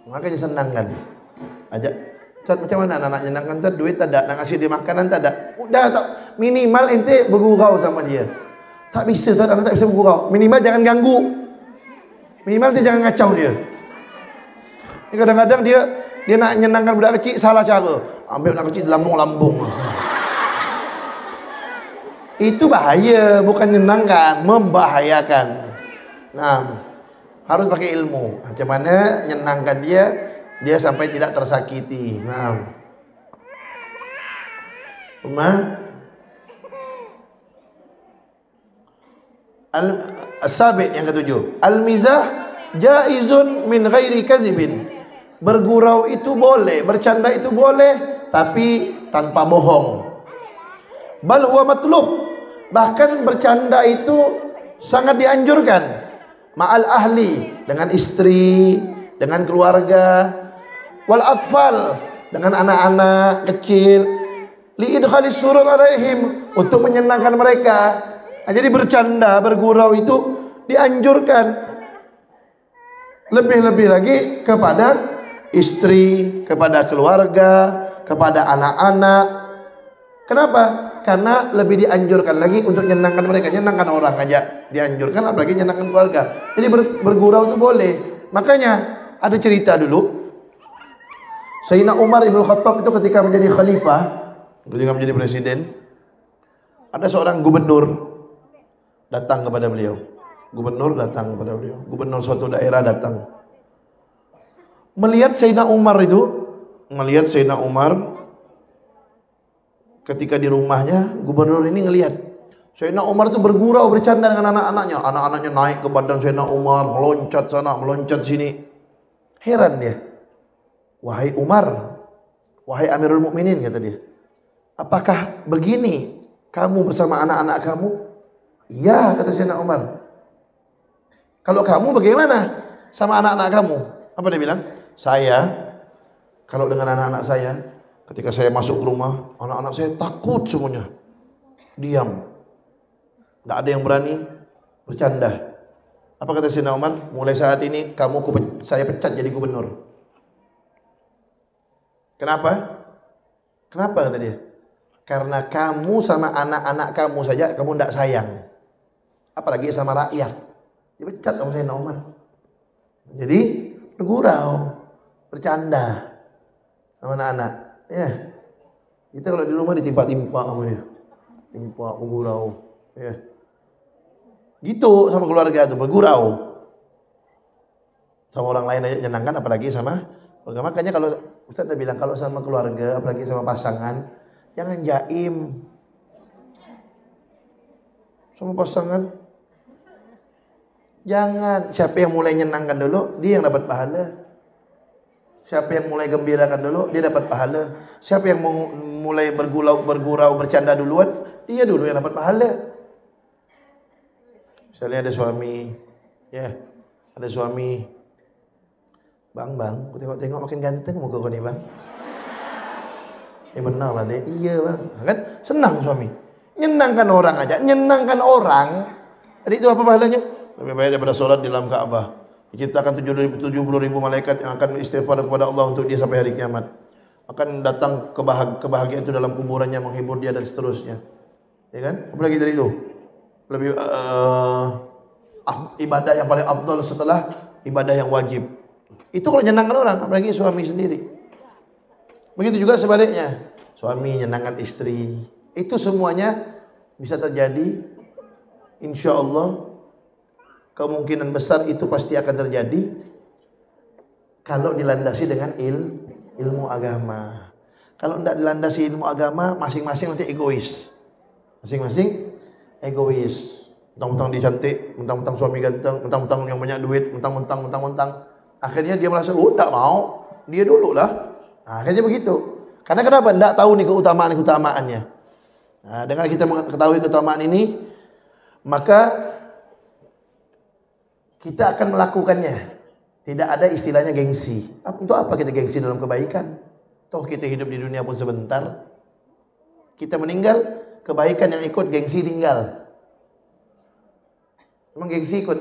Makanya senang kan. Ajak, Cat macam mana anak nyenangkan, Cat duit tak ada, nak kasih dia makanan tak ada. Udah tak, minimal ente bergurau sama dia. Tak bisa, Cat, anak tak bisa bergurau. Minimal jangan ganggu. Minimal dia jangan ngacau dia. Kadang-kadang dia nak nyenangkan budak kecil salah cara. Ambil budak kecil lambung-lambung. Itu bahaya, bukan menyenangkan, membahayakan. Nah, harus pakai ilmu. Macam mana menyenangkan dia sampai tidak tersakiti. Nah, As-sabi yang ketujuh, al-mizah jaizun min ghairi kadzibin. Bergurau itu boleh, bercanda itu boleh, tapi tanpa bohong. Bal huwa matlub, Bahkan bercanda itu sangat dianjurkan. Ma'al ahli, dengan istri, dengan keluarga, wal atfal, dengan anak-anak kecil, liidkhalis surur alaihim, untuk menyenangkan mereka. Nah, jadi bercanda, bergurau itu dianjurkan. Lebih-lebih lagi kepada istri, kepada keluarga, kepada anak-anak. Kenapa? Karena lebih dianjurkan lagi untuk menyenangkan mereka. Menyenangkan orang aja dianjurkan, apalagi menyenangkan keluarga. Jadi bergurau itu boleh. Makanya ada cerita dulu, Sayyidina Umar Ibn Khattab itu ketika menjadi khalifah, ketika menjadi presiden, ada seorang gubernur datang kepada beliau. Gubernur datang kepada beliau. Gubernur suatu daerah datang. Melihat Sayyidina Umar ketika di rumahnya, gubernur ini ngelihat Sayyidina Umar itu bergurau, bercanda dengan anak-anaknya. Anak-anaknya naik ke badan Sayyidina Umar, meloncat sana, meloncat sini. Heran dia. Wahai Umar, wahai Amirul Mukminin, kata dia, apakah begini kamu bersama anak-anak kamu? Iya, kata Sayyidina Umar. Kalau kamu bagaimana sama anak-anak kamu? Apa dia bilang? Saya, kalau dengan anak-anak saya, ketika saya masuk ke rumah, anak-anak saya takut semuanya. Diam. Tidak ada yang berani bercanda. Apa kata Sayyidina Umar? Mulai saat ini saya pecat jadi gubernur. Kenapa? Kenapa kata dia? Karena kamu sama anak-anak kamu saja kamu tidak sayang. Apalagi sama rakyat. Dipecat sama Sayyidina Umar. Jadi bergurau, bercanda sama anak-anak. Ya. Kita kalau di rumah ditimpa-timpa sama dia. Timpa, bergurau. Ya. Gitu sama keluarga itu, bergurau. Sama orang lain aja menyenangkan, apalagi sama keluarga. Makanya kalau Ustaz udah bilang, kalau sama keluarga, apalagi sama pasangan, jangan jaim. Sama pasangan, jangan. Siapa yang mulai menyenangkan dulu, dia yang dapat pahala. Siapa yang mulai gembirakan dulu, dia dapat pahala. Siapa yang mulai bergurau, bercanda duluan, dia dulu yang dapat pahala. Misalnya ada suami, Bang, aku tengok makin ganteng muka kau ni, Bang. Benar lah dia. Iya, Bang. Kan senang suami. Nyenangkan orang aja, nyenangkan orang. Jadi itu apa pahalanya? Lebih baik daripada solat di dalam Ka'bah. Diciptakan 70.000 malaikat yang akan istighfar kepada Allah untuk dia sampai hari kiamat. Akan datang kebahagiaan itu dalam kuburannya, menghibur dia dan seterusnya. Ya kan? Apalagi dari itu? Lebih ibadah yang paling afdal setelah ibadah yang wajib. Itu kalau menyenangkan orang, apalagi suami sendiri. Begitu juga sebaliknya. Suami menyenangkan istri. Itu semuanya bisa terjadi. Insya Allah kemungkinan besar itu pasti akan terjadi kalau dilandasi dengan ilmu agama. Kalau tidak dilandasi ilmu agama, masing-masing nanti egois. Masing-masing egois. Mentang-mentang dia cantik, mentang-mentang suami ganteng, mentang-mentang yang banyak duit, mentang-mentang. Akhirnya dia merasa, tak mau, dia dulu lah. Nah, akhirnya begitu. Karena kenapa? Tidak tahu nih keutamaannya. Nah, dengan kita mengetahui keutamaan ini, maka kita akan melakukannya. Tidak ada istilahnya gengsi. Untuk apa kita gengsi dalam kebaikan? Toh kita hidup di dunia pun sebentar. Kita meninggal, kebaikan yang ikut, gengsi tinggal. Emang gengsi ikut?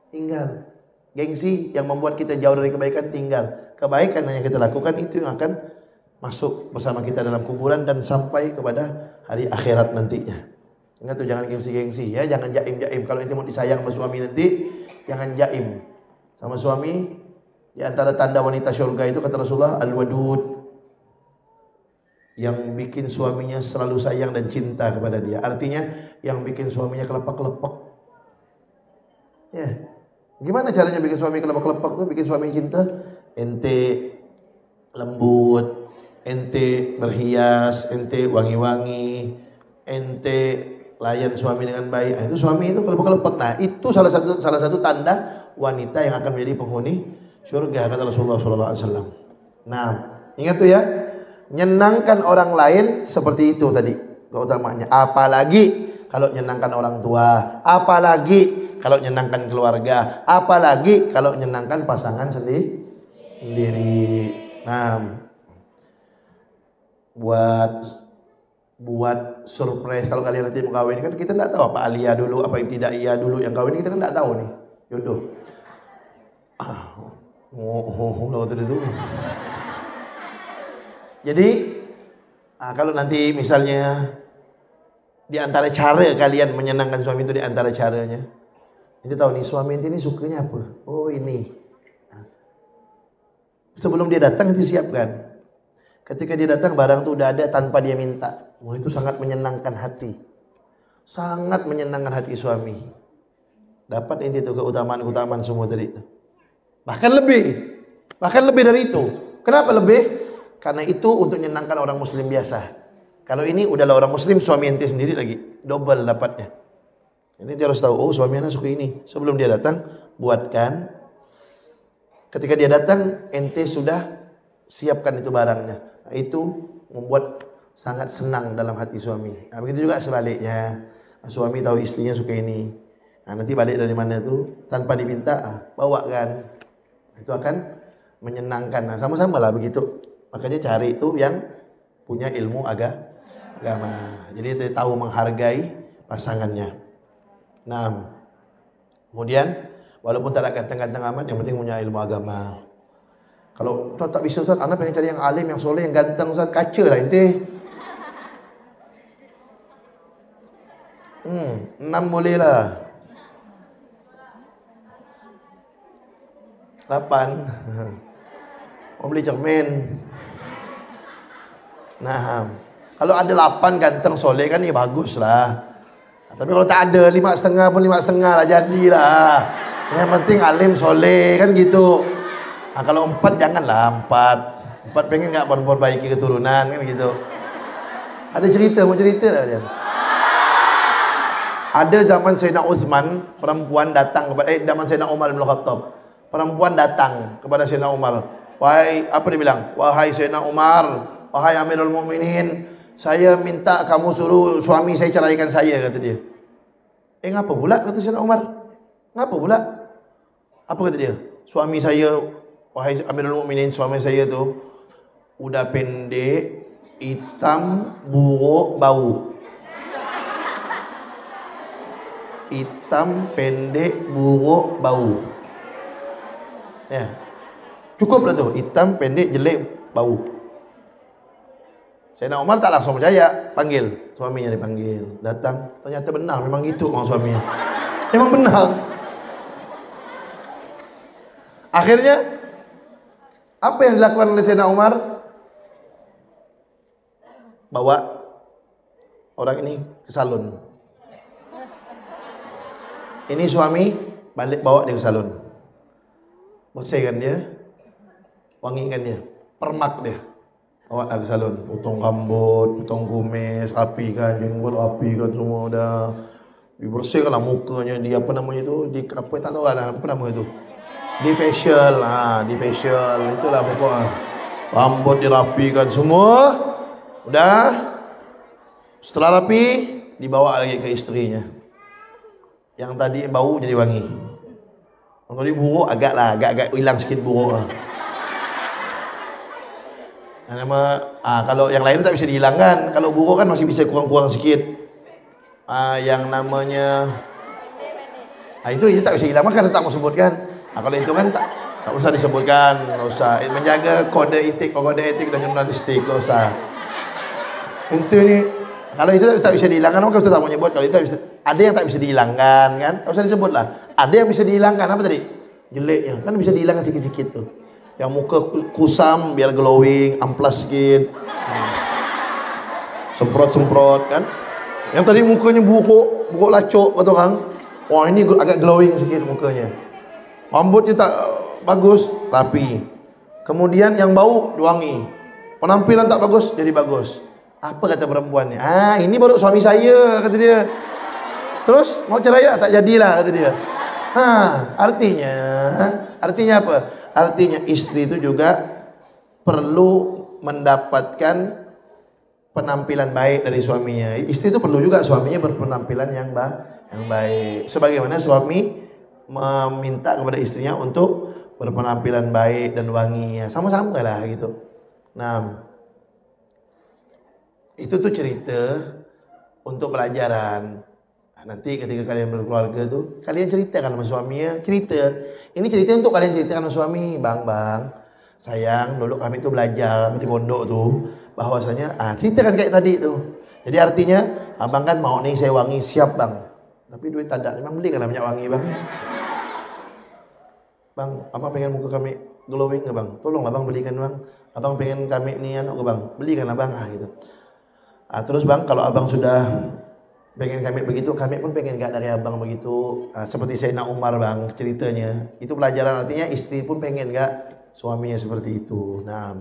Tinggal. Gengsi yang membuat kita jauh dari kebaikan tinggal. Kebaikan yang kita lakukan itu yang akan masuk bersama kita dalam kuburan dan sampai kepada hari akhirat nantinya. Ingat tuh, jangan gengsi-gengsi ya, jangan jaim-jaim. Kalau itu mau disayang sama suami nanti, jangan jaim sama suami. Di antara tanda wanita syurga itu kata Rasulullah, al-wadud, yang bikin suaminya selalu sayang dan cinta kepada dia. Artinya yang bikin suaminya kelepek-kelepek. Ya. Gimana caranya bikin suami kelepek-kelepek tuh? Bikin suami cinta, ente lembut, ente berhias, ente wangi-wangi, ente layan suami dengan baik. Nah, itu suami itu kelepek-kelepek. Nah, itu salah satu tanda wanita yang akan menjadi penghuni surga kata Rasulullah SAW. Nah, ingat tuh ya, menyenangkan orang lain seperti itu tadi keutamaannya. Apalagi kalau nyenangkan orang tua, apalagi kalau nyenangkan keluarga, apalagi kalau nyenangkan pasangan sendiri. Nah, buat surprise kalau kalian nanti mau kawin kan kita nggak tahu apa alia dulu, apa yang tidak iya dulu, yang kawin kita kan nggak tahu nih jodoh. Itu. Jadi kalau nanti misalnya di antara cara kalian menyenangkan suami itu, di antara caranya itu tahu nih suami ini sukanya apa. Oh ini. Sebelum dia datang nanti siapkan. Ketika dia datang barang itu udah ada tanpa dia minta. Wah itu sangat menyenangkan hati. Sangat menyenangkan hati suami. Dapat inti itu keutamaan-keutamaan semua dari itu. Bahkan lebih dari itu. Kenapa lebih? Karena itu untuk menyenangkan orang muslim biasa. Kalau ini udahlah orang muslim, suami ente sendiri lagi double dapatnya. Ini dia harus tahu, oh suami anak suka ini. Sebelum dia datang, buatkan. Ketika dia datang, ente sudah siapkan itu barangnya. Nah, itu membuat sangat senang dalam hati suami. Nah, begitu juga sebaliknya. Suami tahu istrinya suka ini. Nah, nanti balik dari mana itu tanpa diminta, bawakan. Itu akan menyenangkan. Nah, sama-sama lah begitu. Makanya cari itu yang punya ilmu agama. Jadi dia tahu menghargai pasangannya. Nah, kemudian walaupun tak ada ganteng-ganteng amat, yang penting punya ilmu agama. Kalau tak bisa Ustaz, anak pengen cari yang alim, yang soleh, yang ganteng Ustaz, kaca lah ente. 6 boleh lah. 8. Mau beli cermin. Nah, kalau ada 8 ganteng soleh kan ya bagus lah. Tapi kalau tak ada 5,5 pun 5,5 lah jadilah. Yang penting alim soleh kan gitu. Nah, kalau 4 janganlah 4 pengen nggak memperbaiki keturunan kan gitu. Ada cerita, mau cerita tak dia? Ada zaman Sayyidina Utsman, perempuan datang kepada zaman Sayyidina Umar bin Khattab. Perempuan datang kepada Sayyidina Umar. Wahai, apa dia bilang? Wahai Sayyidina Umar, wahai Amirul Mukminin, saya minta kamu suruh suami saya ceraikan saya, kata dia. Ngapa pula, kata Sayyidina Umar? Ngapa pula? Apa kata dia? Suami saya, wahai Amirul Mukminin, suami saya tu udah pendek, hitam, buruk, bau. Hitam, pendek, buruk, bau. Ya. Cukup lah tu, hitam, pendek, jelek, bau. Sayyidina Umar tak langsung percaya, panggil suaminya, dipanggil, datang, ternyata benar, memang gitu mau suaminya. Memang benar. Akhirnya apa yang dilakukan oleh Sayyidina Umar? Bawa orang ini ke salon. Ini suami balik bawa dia ke salon. Bersihkan dia, wangikan dia, permak dia. Bawa ke salon, potong rambut, potong kumis, rapikan, jenggot rapikan semua dah. Dibersihkanlah mukanya, dia apa namanya itu? Di apa tak tahu lah apa nama itu. Di facial, di facial itulah pokoknya. Rambut dirapikan semua. Udah. Setelah rapi, dibawa lagi ke istrinya. Yang tadi bau jadi wangi. Yang tadi buruk agak hilang sikit buruk. Kalau yang lain tak bisa dihilangkan. Kalau buruk kan masih bisa kurang-kurang sikit. Yang namanya itu tak bisa hilangkan karena tak mau sebutkan. Kalau itu kan tak usah disebutkan, tak usah. Menjaga kode etik dan jurnalistik, tak usah. Itu ni, kalau itu tak bisa dihilangkan, maka kita tak mau nyebut. Kalau itu ada yang tak bisa dihilangkan, kan? Tak usah disebut lah. Ada yang bisa dihilangkan, apa tadi? Jeleknya, kan bisa dihilangkan sikit-sikit tu. Yang muka kusam biar glowing, amplas sikit. Semprot-semprot, kan? Yang tadi mukanya buruk lacuk kata orang. Wah, ini agak glowing sikit mukanya. Rambutnya tak bagus, rapi. Kemudian yang bau wangi. Penampilan tak bagus, jadi bagus. Apa kata perempuannya? Ini baru suami saya, kata dia. Terus mau cerai tak jadilah, kata dia. Artinya apa? Artinya istri itu juga perlu mendapatkan penampilan baik dari suaminya. Istri itu perlu juga suaminya berpenampilan yang baik. Sebagaimana suami meminta kepada istrinya untuk berpenampilan baik dan wangi. Sama-sama lah gitu. Nah, itu tuh cerita untuk pelajaran. Nah, nanti ketika kalian berkeluarga tuh, kalian ceritakan sama suaminya, cerita. Ini cerita untuk kalian ceritakan sama suami, bang, sayang, dulu kami tuh belajar di pondok tuh, bahwasanya, ceritakan kayak tadi tuh. Jadi artinya, abang kan mau nih saya wangi, siap bang. Tapi duit tak ada, memang beli kan minyak wangi bang. Bang, abang pengen muka kami glowing nggak bang? Tolonglah bang belikan bang. Abang pengen kami nih anu ke bang, belikan bang, gitu. Terus bang, kalau abang sudah pengen kami begitu, kami pun pengen gak dari abang begitu. Seperti Sayyidina Umar bang, ceritanya. Itu pelajaran, artinya istri pun pengen gak suaminya seperti itu. Nah,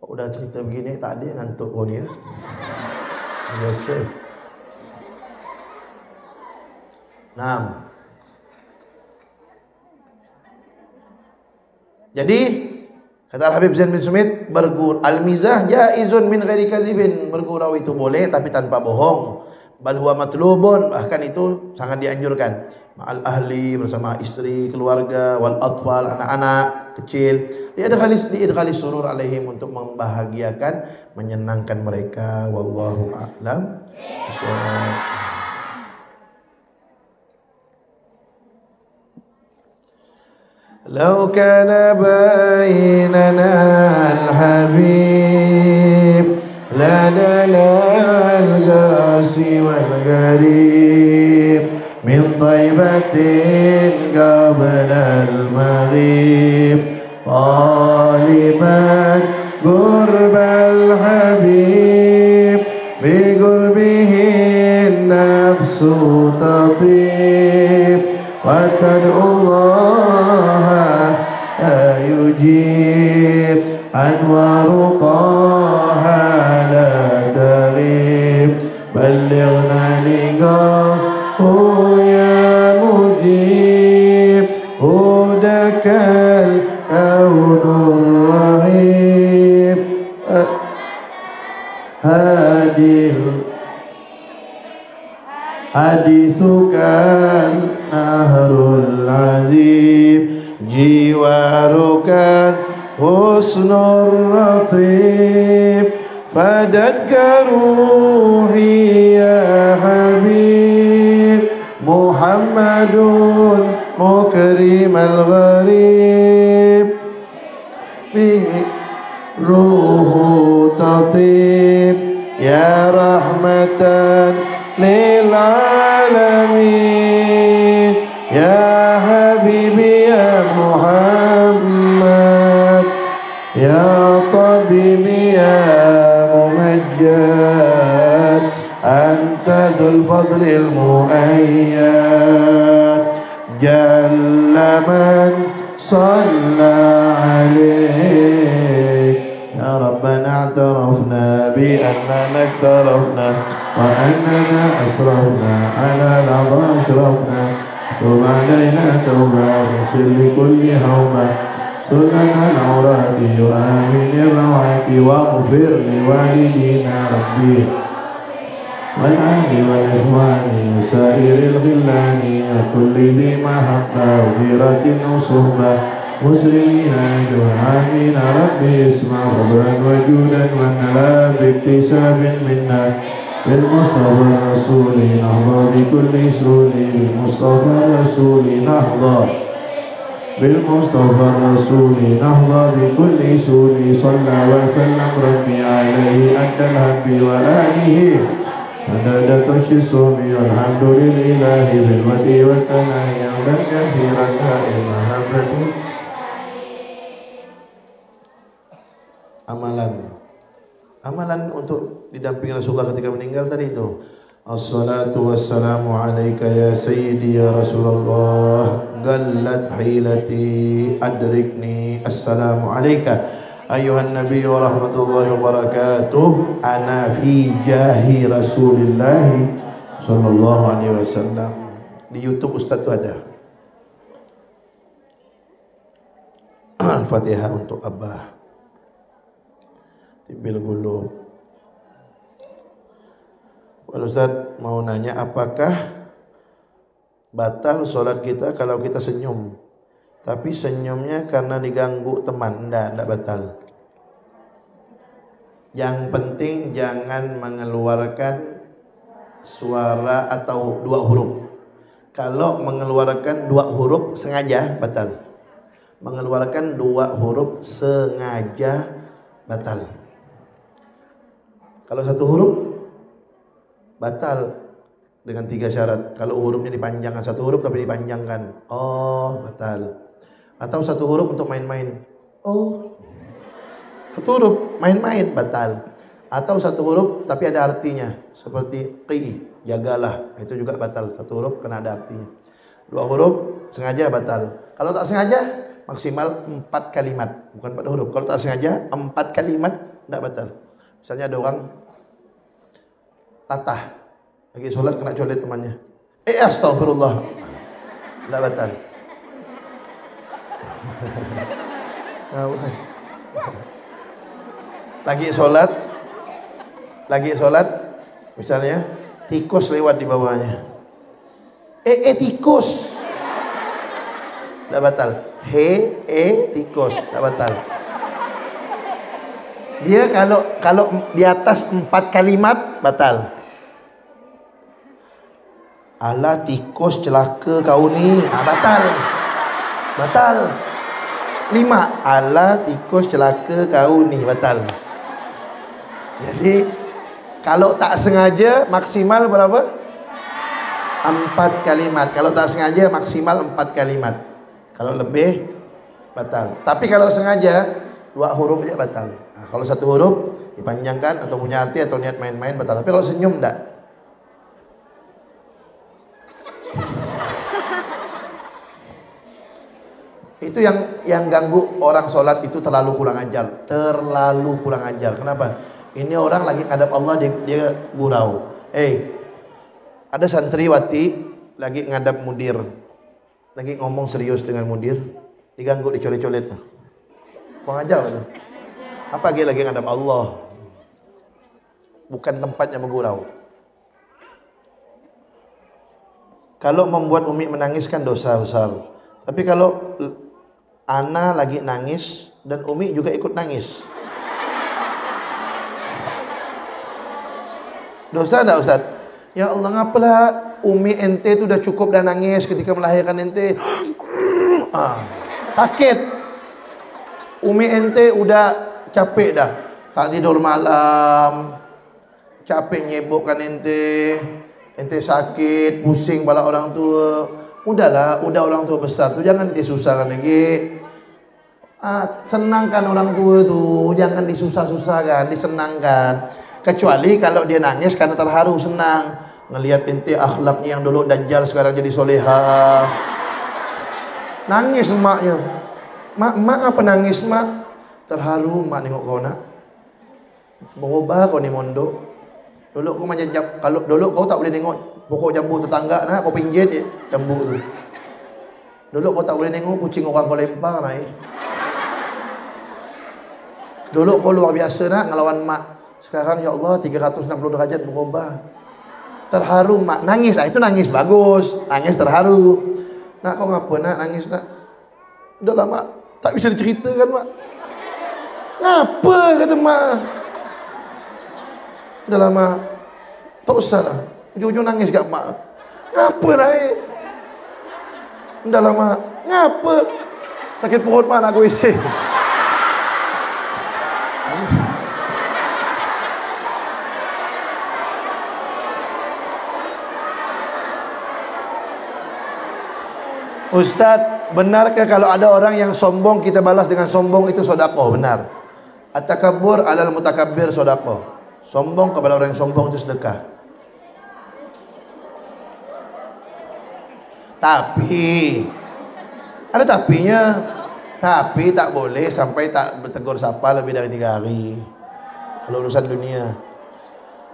udah cerita begini tadi ngantuk pun ya. Biasa. Nah, jadi kata Habib Zain bin Sumit, al-mizah jaizun min ghairi kadzibin. Bergurau itu boleh tapi tanpa bohong. Bal huwa matlubun, bahkan itu sangat dianjurkan. Ma'al ahli, bersama istri, keluarga, wal atfal, anak-anak kecil. Diidkhalis surur alaihim, untuk membahagiakan, menyenangkan mereka. Wallahu a'lam. لو كان بيننا الحبيب لدنا القاسي والغريب من طيبة قبل المغيب طالبا قرب الحبيب بقربه النفس تطيب وتدعو الله يجيب أنوار طه لا تغيب بلغنا لقاه يا مجيب هداك الكون الرهيب حديثك النهر العذيب جوارك حسن الرطيب فدتك روحي يا حبيب محمد مكرم الغريب به روح تطيب يا رحمة للعالمين يا حبيبي يا محمد يا طبيبي يا ممجد أنت ذو الفضل المؤيد جل من صلى عليك يا ربنا اعترفنا بأننا اقترفنا وأننا أسرفنا على لظى أشرفنا تب علينا توبة واغفر لكل هوبة استر لنا العورات وآمن الروعات واغفر لوالدينا ربي والأهل والإخوان وسائر الغلان وكل ذي محبة وغيرة وصحبة مسلمين أجمعين ربي اسمع فضلا وجودا ونلا باكتساب منا بالمصطفى الرسول نحظى بكل سرور بالمصطفى الرسول نحظى بالمصطفى الرسول نحظى بكل سور صلى وسلم ربي عليه أنت الحب وآله عدد طش الصوم والحمد لله بالودي والتناهي عمدا كثيرا دائم محبة amalan untuk didampingi Rasulullah ketika meninggal tadi itu. Assalatu wassalamu alaika ya sayyidi ya Rasulullah gallat hilati adrikni. Assalamu alaika ayuhan nabi wa rahmatullahi wa barakatuh. Ana fi jahi Rasulillah sallallahu alaihi wasallam. Di YouTube Ustaz tu ada. Al-Fatihah untuk Abah Tibil Gulub. Pak Ustaz mau nanya, apakah batal solat kita kalau kita senyum? Tapi senyumnya karena diganggu teman. Enggak batal. Yang penting jangan mengeluarkan suara atau dua huruf. Kalau mengeluarkan dua huruf sengaja batal. Mengeluarkan dua huruf sengaja batal. Kalau satu huruf batal dengan 3 syarat. Kalau hurufnya dipanjangkan, satu huruf tapi dipanjangkan, oh batal. Atau satu huruf untuk main-main, oh satu huruf main-main, batal. Atau satu huruf tapi ada artinya, seperti qi, jagalah, itu juga batal. Satu huruf kena ada artinya. Dua huruf sengaja batal. Kalau tak sengaja maksimal 4 kalimat, bukan 4 huruf. Kalau tak sengaja 4 kalimat tidak batal. Misalnya ada orang latah lagi sholat kena colet temannya, astagfirullah, tidak batal. lagi sholat misalnya tikus lewat di bawahnya, tikus, tidak batal. Tikus, tidak batal. Dia kalau di atas 4 kalimat batal. Alah tikus celaka kau ni, batal. 5, alah tikus celaka kau ni, batal. Jadi kalau tak sengaja maksimal berapa? 4 kalimat. Kalau tak sengaja maksimal 4 kalimat. Kalau lebih batal. Tapi kalau sengaja 2 huruf aja batal. Nah, kalau satu huruf dipanjangkan atau punya arti atau niat main-main batal. Tapi kalau senyum enggak. Itu yang ganggu orang sholat itu terlalu kurang ajar. Kenapa? Ini orang lagi ngadap Allah, dia gurau. Ada santriwati lagi ngadap mudir, lagi ngomong serius dengan mudir, diganggu, dicolet-colet. Kurang ajar itu. Apa lagi ngadap Allah? Bukan tempatnya bergurau. Kalau membuat Umi menangis kan dosa besar. Tapi kalau Ana lagi nangis dan Umi juga ikut nangis, dosa enggak Ustaz? Ya Allah, ngapalah Umi ente itu udah cukup dah nangis ketika melahirkan ente. Sakit. Umi ente udah capek dah, tak tidur malam, capek nyebokkan ente sakit, pusing kepala orang tua. Udahlah, udah orang tua besar tu jangan disusahkan lagi. Senangkan orang tua tu, jangan disusah-susahkan, disenangkan. Kecuali kalau dia nangis karena terharu, senang ngelihat ente akhlaknya yang dulu dajjal sekarang jadi solehah. Nangis emaknya. Mak apa nangis mak? Terharu mak nengok kau nak. Berubah kau ni mondok. Dulu kau macam kalau dulu kau tak boleh tengok pokok jambu tetangga nak, kau pinjit jambu tu. Dulu kau tak boleh tengok kucing orang kau lempar nak. Dulu kau luar biasa nak ngelawan mak. Sekarang ya Allah 360 derajat berubah. Terharu mak, nangis. Itu nangis bagus, nangis terharu. Nak kau ngapa nak nangis nak? Udah lama tak bisa diceritakan mak. Ngapa kata mak? Udah lama tak usah lah. Ujung-ujung nangis kat mak. Ngapa naik? Udah lama. Ngapa? Sakit perut mak nak ke WC. Ustaz, benarkah kalau ada orang yang sombong kita balas dengan sombong itu sedekah? Benar. At-takabbur 'alal mutakabbir sedekah. Sombong kepada orang yang sombong itu sedekah. Tapi ada tapinya. Tapi tak boleh sampai tak bertegur sapa lebih dari 3 hari. Kalau urusan dunia.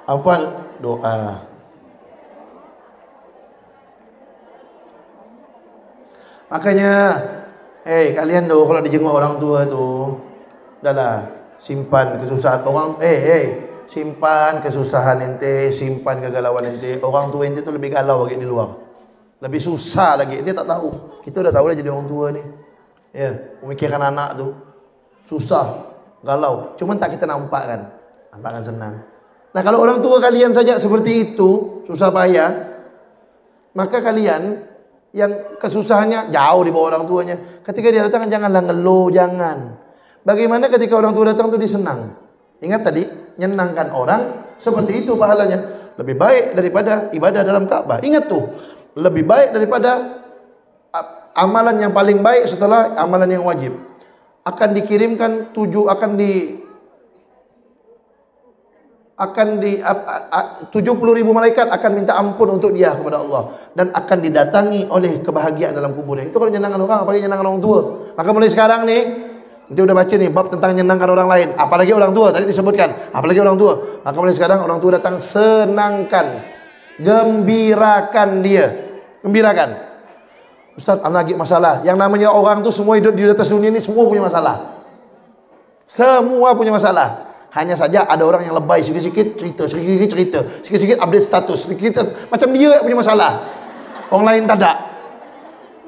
Afwan, doa. Makanya kalian kalau dijenguk orang tua tu, udahlah, simpan kesusahan orang. simpan kesusahan ente, simpan kegalauan ente. Orang tua ente tu lebih galau lagi di luar. Lebih susah lagi. Ente tak tahu. Kita udah tahu dah jadi orang tua ni. Ya, memikirkan anak tu susah, galau. Cuman tak kita nampak kan. Nampak kan senang. Nah, kalau orang tua kalian saja seperti itu, susah payah, maka kalian yang kesusahannya jauh di bawah orang tuanya, ketika dia datang janganlah ngeluh, jangan. Bagaimana ketika orang tua datang tu disenang? Ingat tadi, nyenangkan orang seperti itu pahalanya. Lebih baik daripada ibadah dalam Ka'bah. Ingat tuh, lebih baik daripada amalan yang paling baik setelah amalan yang wajib. Akan dikirimkan 70.000 malaikat akan minta ampun untuk dia kepada Allah, dan akan didatangi oleh kebahagiaan dalam kuburnya. Itu kalau nyenangkan orang, apalagi nyenangkan orang tua. Maka mulai sekarang nih, nanti udah baca nih bab tentang nyenangkan orang lain, apalagi orang tua. Tadi disebutkan, apalagi orang tua. Maka mulai sekarang orang tua datang, senangkan, gembirakan dia. Gembirakan. Ustaz, anak lagi masalah. Yang namanya orang tu semua hidup di atas dunia ini semua punya masalah. Semua punya masalah. Hanya saja ada orang yang lebay, sikit-sikit cerita, sikit-sikit cerita, sikit-sikit update status, sikit-sikit macam dia punya masalah. Orang lain tak ada.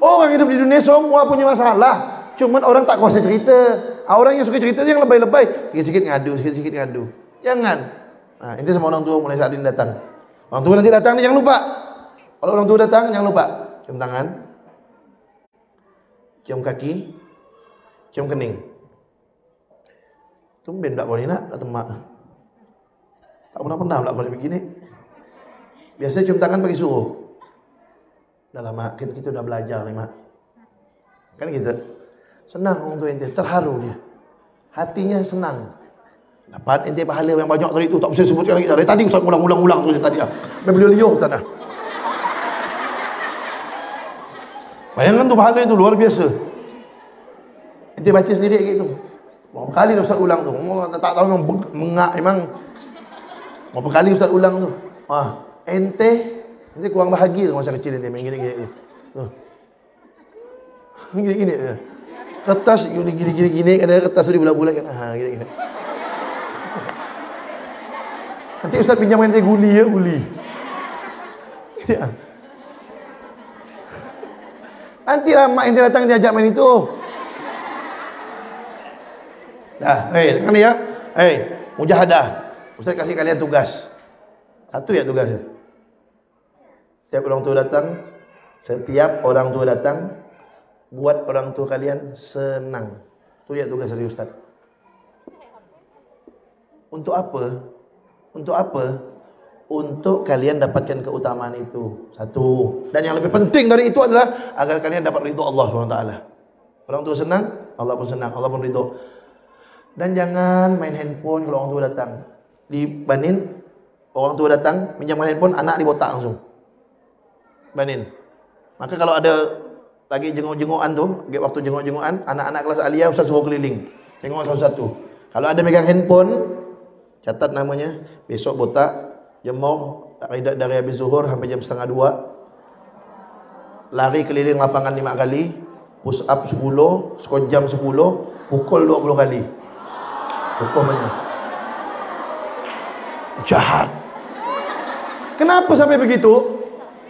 Orang hidup di dunia semua punya masalah. Cuman orang tak kuasa cerita. Orang yang suka cerita yang lebay-lebay, sikit-sikit ngadu, sikit-sikit ngadu. Jangan. Nah, ini sama orang tua mulai saat ini datang. Orang tua nanti datang nih, jangan lupa. Kalau orang tua datang jangan lupa cium tangan, cium kaki, cium kening. Tumben tak kau ni nak kata mak. Tak pernah pula kau ni begini. Biasa cium tangan bagi suruh. Dah lah mak, kita dah belajar ni mak. Kan kita senang orang tua ente, terharu dia. Hatinya senang. Dapat ente pahala yang banyak tadi tu, tak usah sebutkan lagi. Dari tadi Ustaz ulang-ulang tu tadi ah. Beliau-beliau Ustaz dah. Bayangkan tu pahala itu luar biasa. Ente baca sendiri kayak gitu. Berapa kali dah Ustaz ulang tu? Tak tahu memang mengak memang. Berapa kali Ustaz ulang tu? Ente kurang bahagia masa kecil ente main gini-gini. Gini-gini. Kertas gini-gini ada kertas tu dibulat-bulat kan. Gini-gini. Nanti Ustaz pinjam ente guli ya, guli. Nanti lah mak ente datang dia ajak main itu. Dah, kan ya? Mujahadah. Ustaz kasih kalian tugas. Satu ya tugasnya. Setiap orang tua datang, buat orang tua kalian senang. Itu ya tugas dari Ustaz. Untuk apa? Untuk kalian dapatkan keutamaan itu. Satu. Dan yang lebih penting dari itu adalah agar kalian dapat ridho Allah SWT. Orang tua senang, Allah pun senang, Allah pun ridho. Dan jangan main handphone kalau orang tua datang. Di Banin, orang tua datang, minjam handphone, anak dibotak langsung. Banin. Maka kalau ada lagi jenguk-jengukan tu, waktu jenguk-jengukan, anak-anak kelas aliyah Ustaz suruh keliling. Tengok satu-satu. Kalau ada megang handphone, catat namanya, besok botak, jemur, dari habis zuhur sampai jam 1:30. Lari keliling lapangan 5 kali, push up 10, squat jam 10, pukul 20 kali. Hukumnya jahat. Kenapa sampai begitu?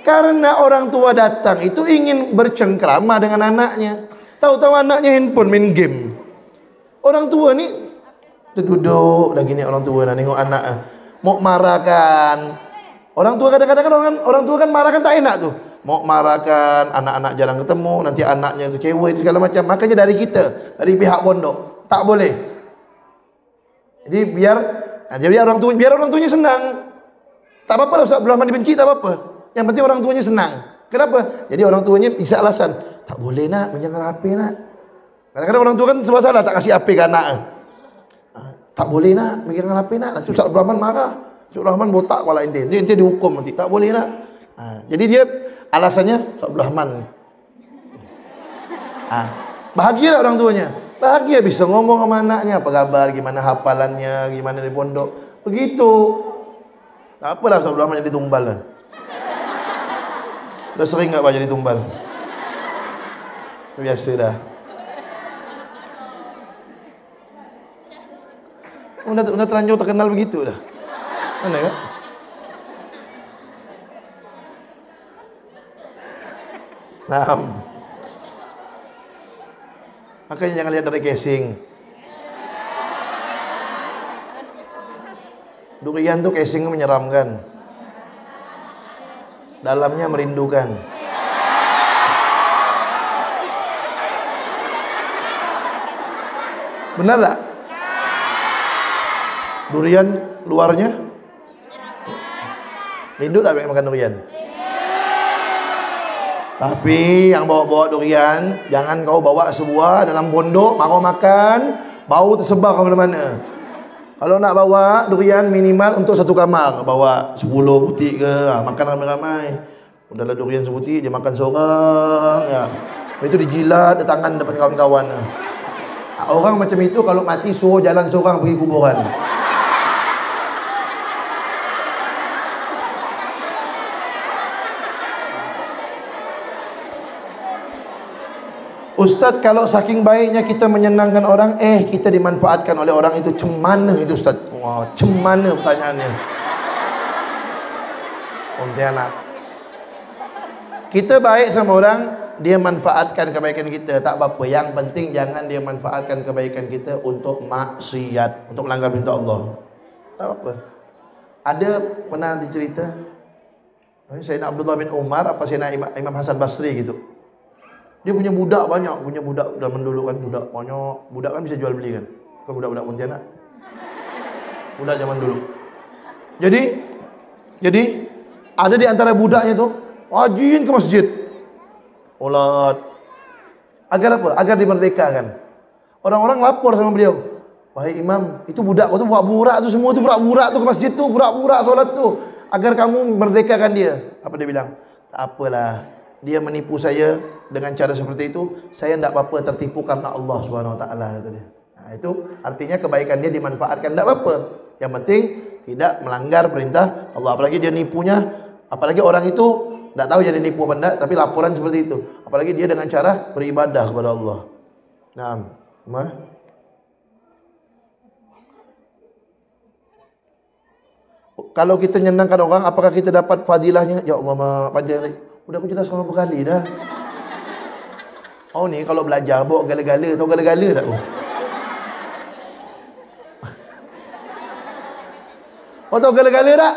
Karena orang tua datang itu ingin bercengkrama dengan anaknya. Tahu-tahu anaknya handphone main game. Orang tua ni duduk lagi ni, orang tua nak tengok anak mau marahkan. Orang tua kadang-kadang orang tua kan marahkan tak enak tu. Mau marahkan, anak-anak jarang ketemu, nanti anaknya kecewa segala macam. Makanya dari kita, dari pihak pondok, tak boleh. Jadi biar orang tuanya senang. Tak apa-apa lah Ustaz Abdul Rahman dibenci, tak apa-apa. Yang penting orang tuanya senang. Kenapa? Jadi orang tuanya bisa alasan, tak boleh nak menjangan HP nak. Kadang-kadang orang tua kan sebab salah tak kasih HP ke anak. Tak boleh nak menjangan HP nak. Nanti Ustaz Abdul Rahman marah. Ustaz Abdul Rahman botak kepala ente dihukum nanti. Tak boleh nak. Jadi dia alasannya Ustaz Abdul Rahman. Bahagia tak orang tuanya? Bahagia, bisa ngomong sama anaknya, apa kabar, gimana hafalannya, gimana di pondok. Begitu. Tak apalah Ustaz Abdul Rahman jadi tumbal lah. Dah sering tak jadi tumbal? Biasa dah. Udah terlanjur terkenal begitu dah. Mana ya? Nah, makanya jangan lihat dari casing. Durian tuh casingnya menyeramkan, dalamnya merindukan. Benar tak? Durian luarnya rindu tak makan durian? Tapi yang bawa-bawa durian, jangan kau bawa sebuah dalam pondok, mau makan, bau tersebar ke mana-mana. Kalau nak bawa durian minimal untuk satu kamar, bawa 10 butir ke, makan ramai-ramai. Udahlah durian sebutir, dia makan seorang, ya. Itu dijilat di tangan depan kawan-kawan. Orang macam itu kalau mati suruh jalan seorang pergi kuburan. Ustaz, kalau saking baiknya kita menyenangkan orang, kita dimanfaatkan oleh orang itu, cemana itu Ustaz? Wah, cemana pertanyaannya? Pontianak. Kita baik sama orang, dia manfaatkan kebaikan kita, tak apa-apa. Yang penting jangan dia manfaatkan kebaikan kita untuk maksiat, untuk melanggar perintah Allah. Tak apa-apa. Ada pernah dicerita Sayyidina Abdullah bin Umar apa Sayyidina Imam Hasan Basri gitu. Dia punya budak banyak, punya budak zaman dulu kan, budak banyak. Budak kan bisa jual beli kan. Bukan budak-budak Pontianak. Budak zaman dulu. Jadi ada di antara budaknya tuh rajin ke masjid. Olat. Agar apa? Agar dimerdekakan. Orang-orang lapor sama beliau. Wahai imam, itu budak kau tu burak-burak tu, semua tu burak-burak tu ke masjid tu, burak-burak solat tu. Agar kamu merdekakan dia. Apa dia bilang? Tak apalah. Dia menipu saya dengan cara seperti itu, saya tidak apa-apa, tertipu karena Allah Subhanahu Wa Taala, kata dia. Nah, itu artinya kebaikan dia dimanfaatkan, tidak apa-apa. Yang penting tidak melanggar perintah Allah. Apalagi dia nipunya, apalagi orang itu tidak tahu jadi nipu apa enggak, tapi laporan seperti itu. Apalagi dia dengan cara beribadah kepada Allah. Nah, kalau kita menyenangkan orang, apakah kita dapat fadilahnya? Ya Allah, udah aku jelaskan berapa kali dah. Oh ni kalau belajar bawa gala-gala, tahu gala-gala tak? Oh tahu gala-gala tak?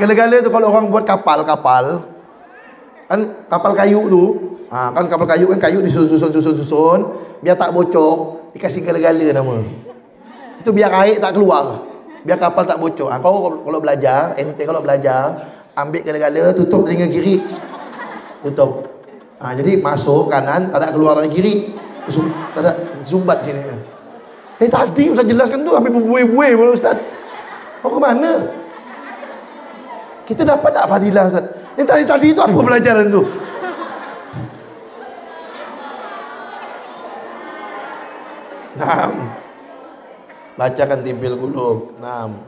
Gala-gala tu kalau orang buat kapal-kapal, kan kapal kayu tu, kan kapal kayu kan kayu disusun, biar tak bocor, dikasih gala-gala nama. Itu biar air tak keluar, biar kapal tak bocor. Kau kalau belajar, ente kalau belajar, ambil gala-gala, tutup telinga kiri, tutup. Jadi masuk kanan, tak ada keluar dari kiri, tak ada sumbat sini. Tadi Ustaz jelaskan tu, sampai berbuih-buih pula Ustaz. Kau ke mana? Kita dapat tak fadilah Ustaz? Yang tadi tu apa pelajaran tu? Naam. Bacakan tibil qulub. Naam.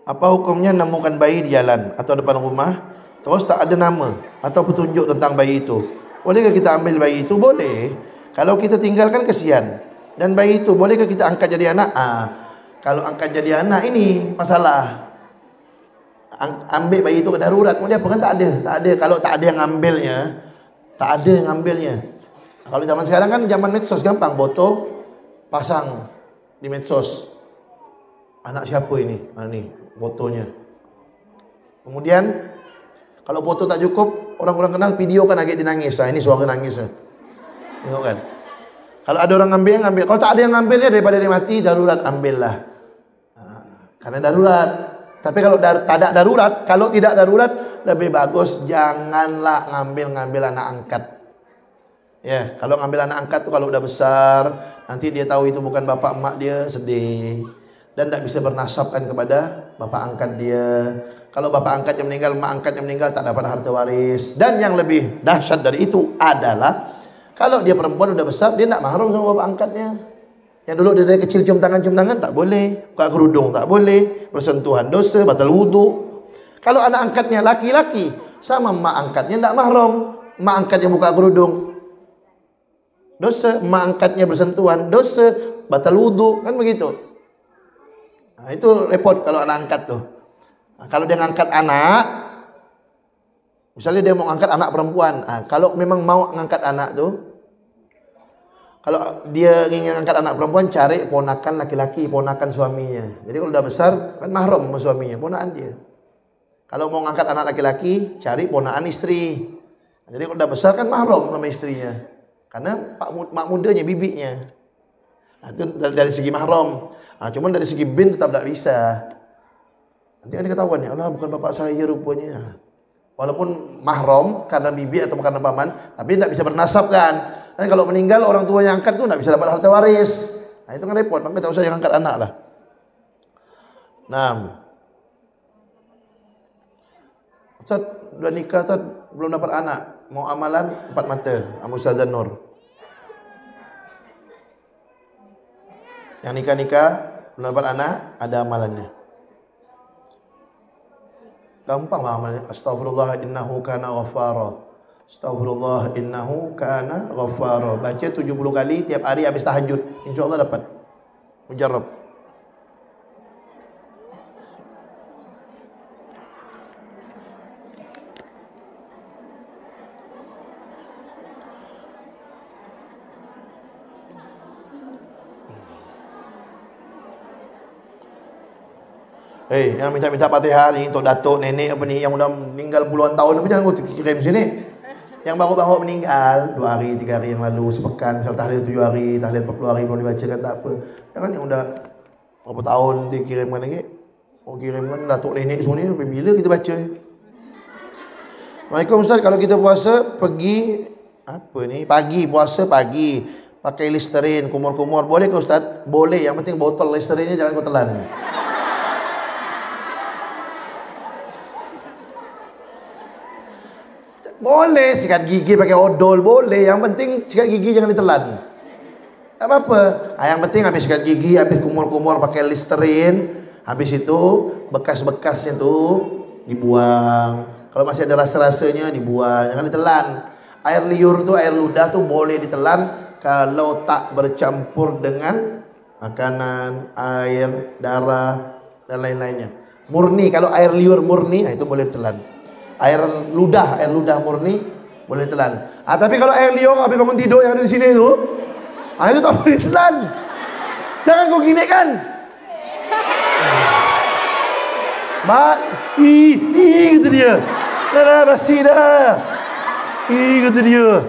Apa hukumnya nemukan bayi di jalan atau depan rumah, terus tak ada nama atau petunjuk tentang bayi itu? Bolehkah kita ambil bayi itu? Boleh. Kalau kita tinggalkan kesian. Dan bayi itu bolehkah kita angkat jadi anak? Kalau angkat jadi anak ini masalah. Ambil bayi itu ke darurat. Boleh apa kan? Tak ada. Kalau tak ada yang ngambilnya, tak ada yang ngambilnya. Kalau zaman sekarang kan zaman medsos gampang, foto pasang di medsos. Anak siapa ini? Ni fotonya. Kemudian kalau foto tak cukup, orang-orang kenal, video kan agak dia nangis. Ini suara nangis. Tengok kan? Kalau ada orang ngambil. Kalau tak ada yang ngambilnya, daripada dia mati, darurat ambillah. Karena darurat. Tapi kalau tak ada darurat, kalau tidak darurat, lebih bagus janganlah ngambil anak angkat. Ya, kalau ngambil anak angkat tu kalau udah besar, nanti dia tahu itu bukan bapak emak dia, sedih. Dan tak bisa bernasabkan kepada bapak angkat dia. Kalau bapak angkat yang meninggal, mak angkat yang meninggal, tak dapat harta waris. Dan yang lebih dahsyat dari itu adalah kalau dia perempuan udah besar, dia tak mahram sama bapak angkatnya. Yang dulu dia dari kecil cium tangan tak boleh, buka kerudung tak boleh, bersentuhan dosa, batal wudu. Kalau anak angkatnya laki-laki, sama mak angkatnya tak mahram. Mak angkatnya buka kerudung, dosa. Mak angkatnya bersentuhan, dosa, batal wudu. Kan begitu. Nah, itu repot kalau anak angkat tuh. Nah, kalau dia ngangkat anak, misalnya dia mau ngangkat anak perempuan. Nah, kalau memang mau ngangkat anak tuh, kalau dia ingin ngangkat anak perempuan, cari ponakan laki-laki, ponakan suaminya. Jadi kalau udah besar, kan mahram sama suaminya, ponakan dia. Kalau mau ngangkat anak laki-laki, cari ponakan istri. Jadi kalau udah besar kan mahram sama istrinya. Karena mak mudanya, bibinya. Nah, itu dari segi mahram. Nah, cuman dari segi bin tetap tidak bisa. Nanti kan ketahuan ya, Allah bukan bapak saya rupanya. Walaupun mahram karena bibi atau karena paman, tapi tidak bisa bernasab kan. Dan kalau meninggal orang tua yang angkat tuh tidak bisa dapat harta waris. Nah itu kan repot, maka tak usah yang angkat anak lah. Nah, Ustaz udah nikah, Ustaz belum dapat anak, mau amalan 4 mata, Ustazah Nur. Yang nikah belum dapat anak, ada amalannya. Gampang lah amalnya. Astagfirullah innahu kana ghaffara. Astagfirullah innahu kana ghaffara. Baca 70 kali tiap hari habis tahajud. InsyaAllah dapat. Mujarrab. Yang minta-minta Fatihah ni untuk datuk, nenek apa ni yang udah meninggal puluhan tahun apa jangan kau kirim sini. Yang baru-baru meninggal 2 hari, 3 hari yang lalu, sepekan, misal tahlil 7 hari, tahlil 40 hari belum dibaca kan tak apa. Jangan yang udah berapa tahun nanti kirimkan lagi. Oh kirimkan datuk nenek semua ni sampai bila kita baca. Waalaikumsalam Ustaz, kalau kita puasa pergi apa ni? Pagi puasa pagi pakai Listerine, kumur-kumur boleh ke Ustaz? Boleh, yang penting botol Listerine jangan kau telan. Boleh sikat gigi pakai odol, boleh. Yang penting sikat gigi jangan ditelan. Tak apa-apa. Yang penting habis sikat gigi, habis kumur-kumur pakai Listerine, habis itu bekas-bekasnya tuh dibuang. Kalau masih ada rasa-rasanya dibuang, jangan ditelan. Air liur tuh, air ludah tuh boleh ditelan kalau tak bercampur dengan makanan, air, darah dan lain-lainnya. Murni, kalau air liur murni, itu boleh ditelan. Air ludah murni boleh telan. Tapi kalau air liur habis bangun tidur yang ada di sini itu, itu tak boleh telan. Jangan kau gini kan. Gitu dia. Dah basi dah. Gitu dia.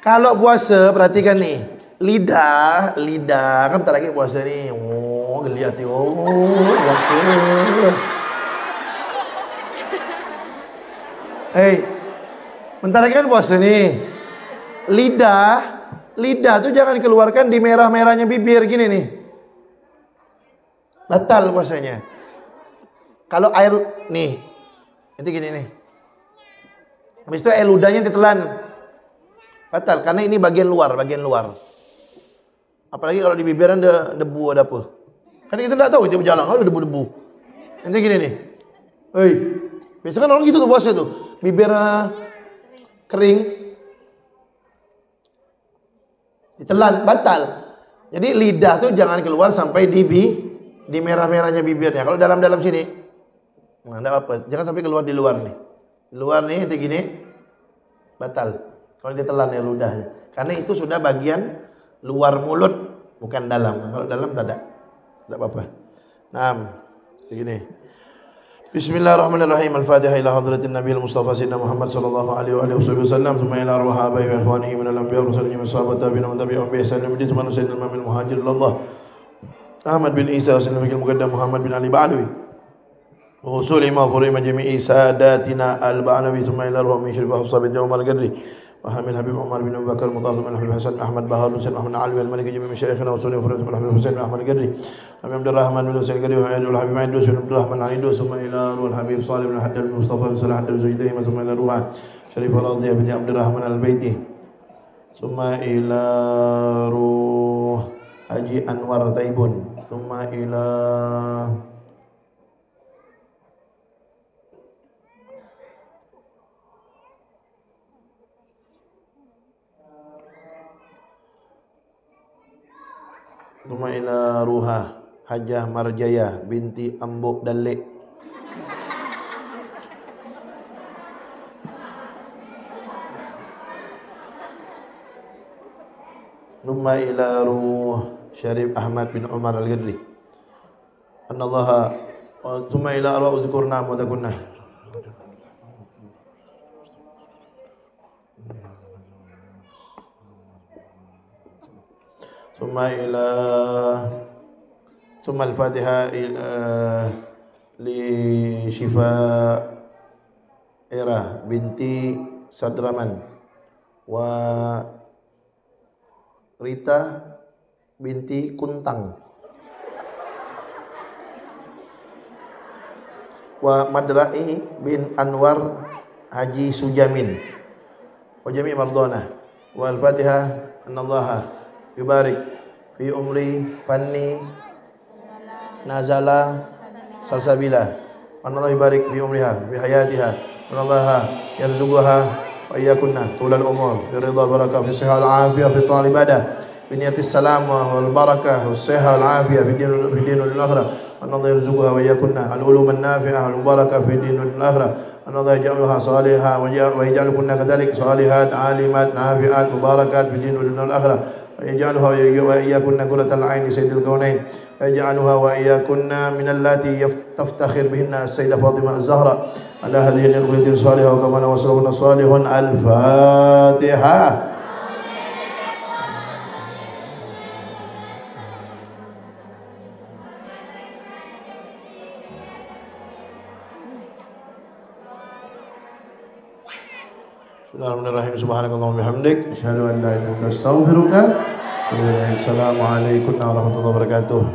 Kalau puasa perhatikan nih. Lidah kan bentar lagi puasa ni. Oh, geli hati. Oh, puasa. Bentar lagi kan puasa ni. Lidah tu jangan keluarkan di merah-merahnya bibir gini nih. Batal puasanya. Kalau air nih. Nanti gini nih. Habis itu air ludahnya ditelan. Batal karena ini bagian luar. Apalagi kalau di bibir ada debu, ada apa. Kan kita tak tahu dia berjalan, ada debu-debu. Nanti gini nih. Biasanya kan orang gitu tuh puasa tuh. Bibir kering. Ditelan, batal. Jadi lidah tuh jangan keluar sampai di merah-merahnya bibirnya. Kalau dalam-dalam sini, enggak apa-apa. Jangan sampai keluar di luar nih. Di luar nih, nanti gini, batal. Kalau ditelan ya ludahnya. Karena itu sudah bagian luar mulut, bukan dalam. Kalau dalam tak ada. Tak apa-apa. Nah, begini. Bismillahirrahmanirrahim. Al-Fatihah ila hadratin Nabiyil Mustafa Sayyidina Muhammad sallallahu alaihi wasallam. Thumma ila arwah abai wa ikhwanihi min al-anbiya wa rusulihi wa sahabati wa tabi'ihim bi ihsan ila yaumil Sayyidina Imamil Muhajir Allah Ahmad bin Isa wa Sayyidina Muqaddam Muhammad bin Ali Ba'alawi wa usuli ma qurima jami'i sadatina al-Ba'alawi. Thumma ila arwah min syarif Hafsah bin Umar al-Qadri وحامل حبيب عمر بن ابي بكر المطاف بن حبيب حسن احمد بهار بن احمد علوي الملك جميع مشايخنا وصولي وفرد بن حبيب حسين بن احمد القدري ابي عبد الرحمن بن حسين القدري وحيد والحبيب عيدوس بن عبد الرحمن عيدوس ثم الى والحبيب صالح بن حداد بن مصطفى بن صلاح بن زيدهما ثم الى روح شريف راضي بن عبد الرحمن البيتي ثم الى روح حجي انور تيبون ثم الى Thumma ila ruha Hajah Marjaya binti Ambok Dalik. Thumma ila ruh Syarif Ahmad bin Umar Al-Ghadri. Anallaha thumma ila arwah udhkurna wa takunna. Thumma al-Fatiha li Shifa Era binti Sadraman wa Rita binti Kuntang wa Madra'i bin Anwar Haji Sujamin wa jami' mardana wa al-Fatihah anallaha yubarik fi umri fanni nazala salsabila anallahu yubarik fi umriha fi hayatiha anallaha yarzuquha wa iyyakunna tulal umur bi ridha barakah fi sihhah al afiyah fi ta'al ibadah bi niyatis salam wal barakah was sihhah al afiyah fi dinil akhirah anallahu yarzuquha wa iyyakunna al ulum an nafi'ah wal barakah fi dinil akhirah anallahu yaj'aluha salihah wa yaj'alukunna kadzalik salihat alimat nafi'at mubarakat fi dinil akhirah يجعلها وإياكن قرة العين سيد الكونين يجعلها وإياكن من اللاتي تفتخر بهن السيدة فاطمة الزهراء على هذه الأمة الصالحة وكما وصلنا الصالح. الفاتحة. Bismillahirrahmanirrahim. Subhanakallahumma bihamdik asyhadu an la ilaha illa anta astaghfiruka wa atubu ilaik. Assalamualaikum warahmatullahi wabarakatuh.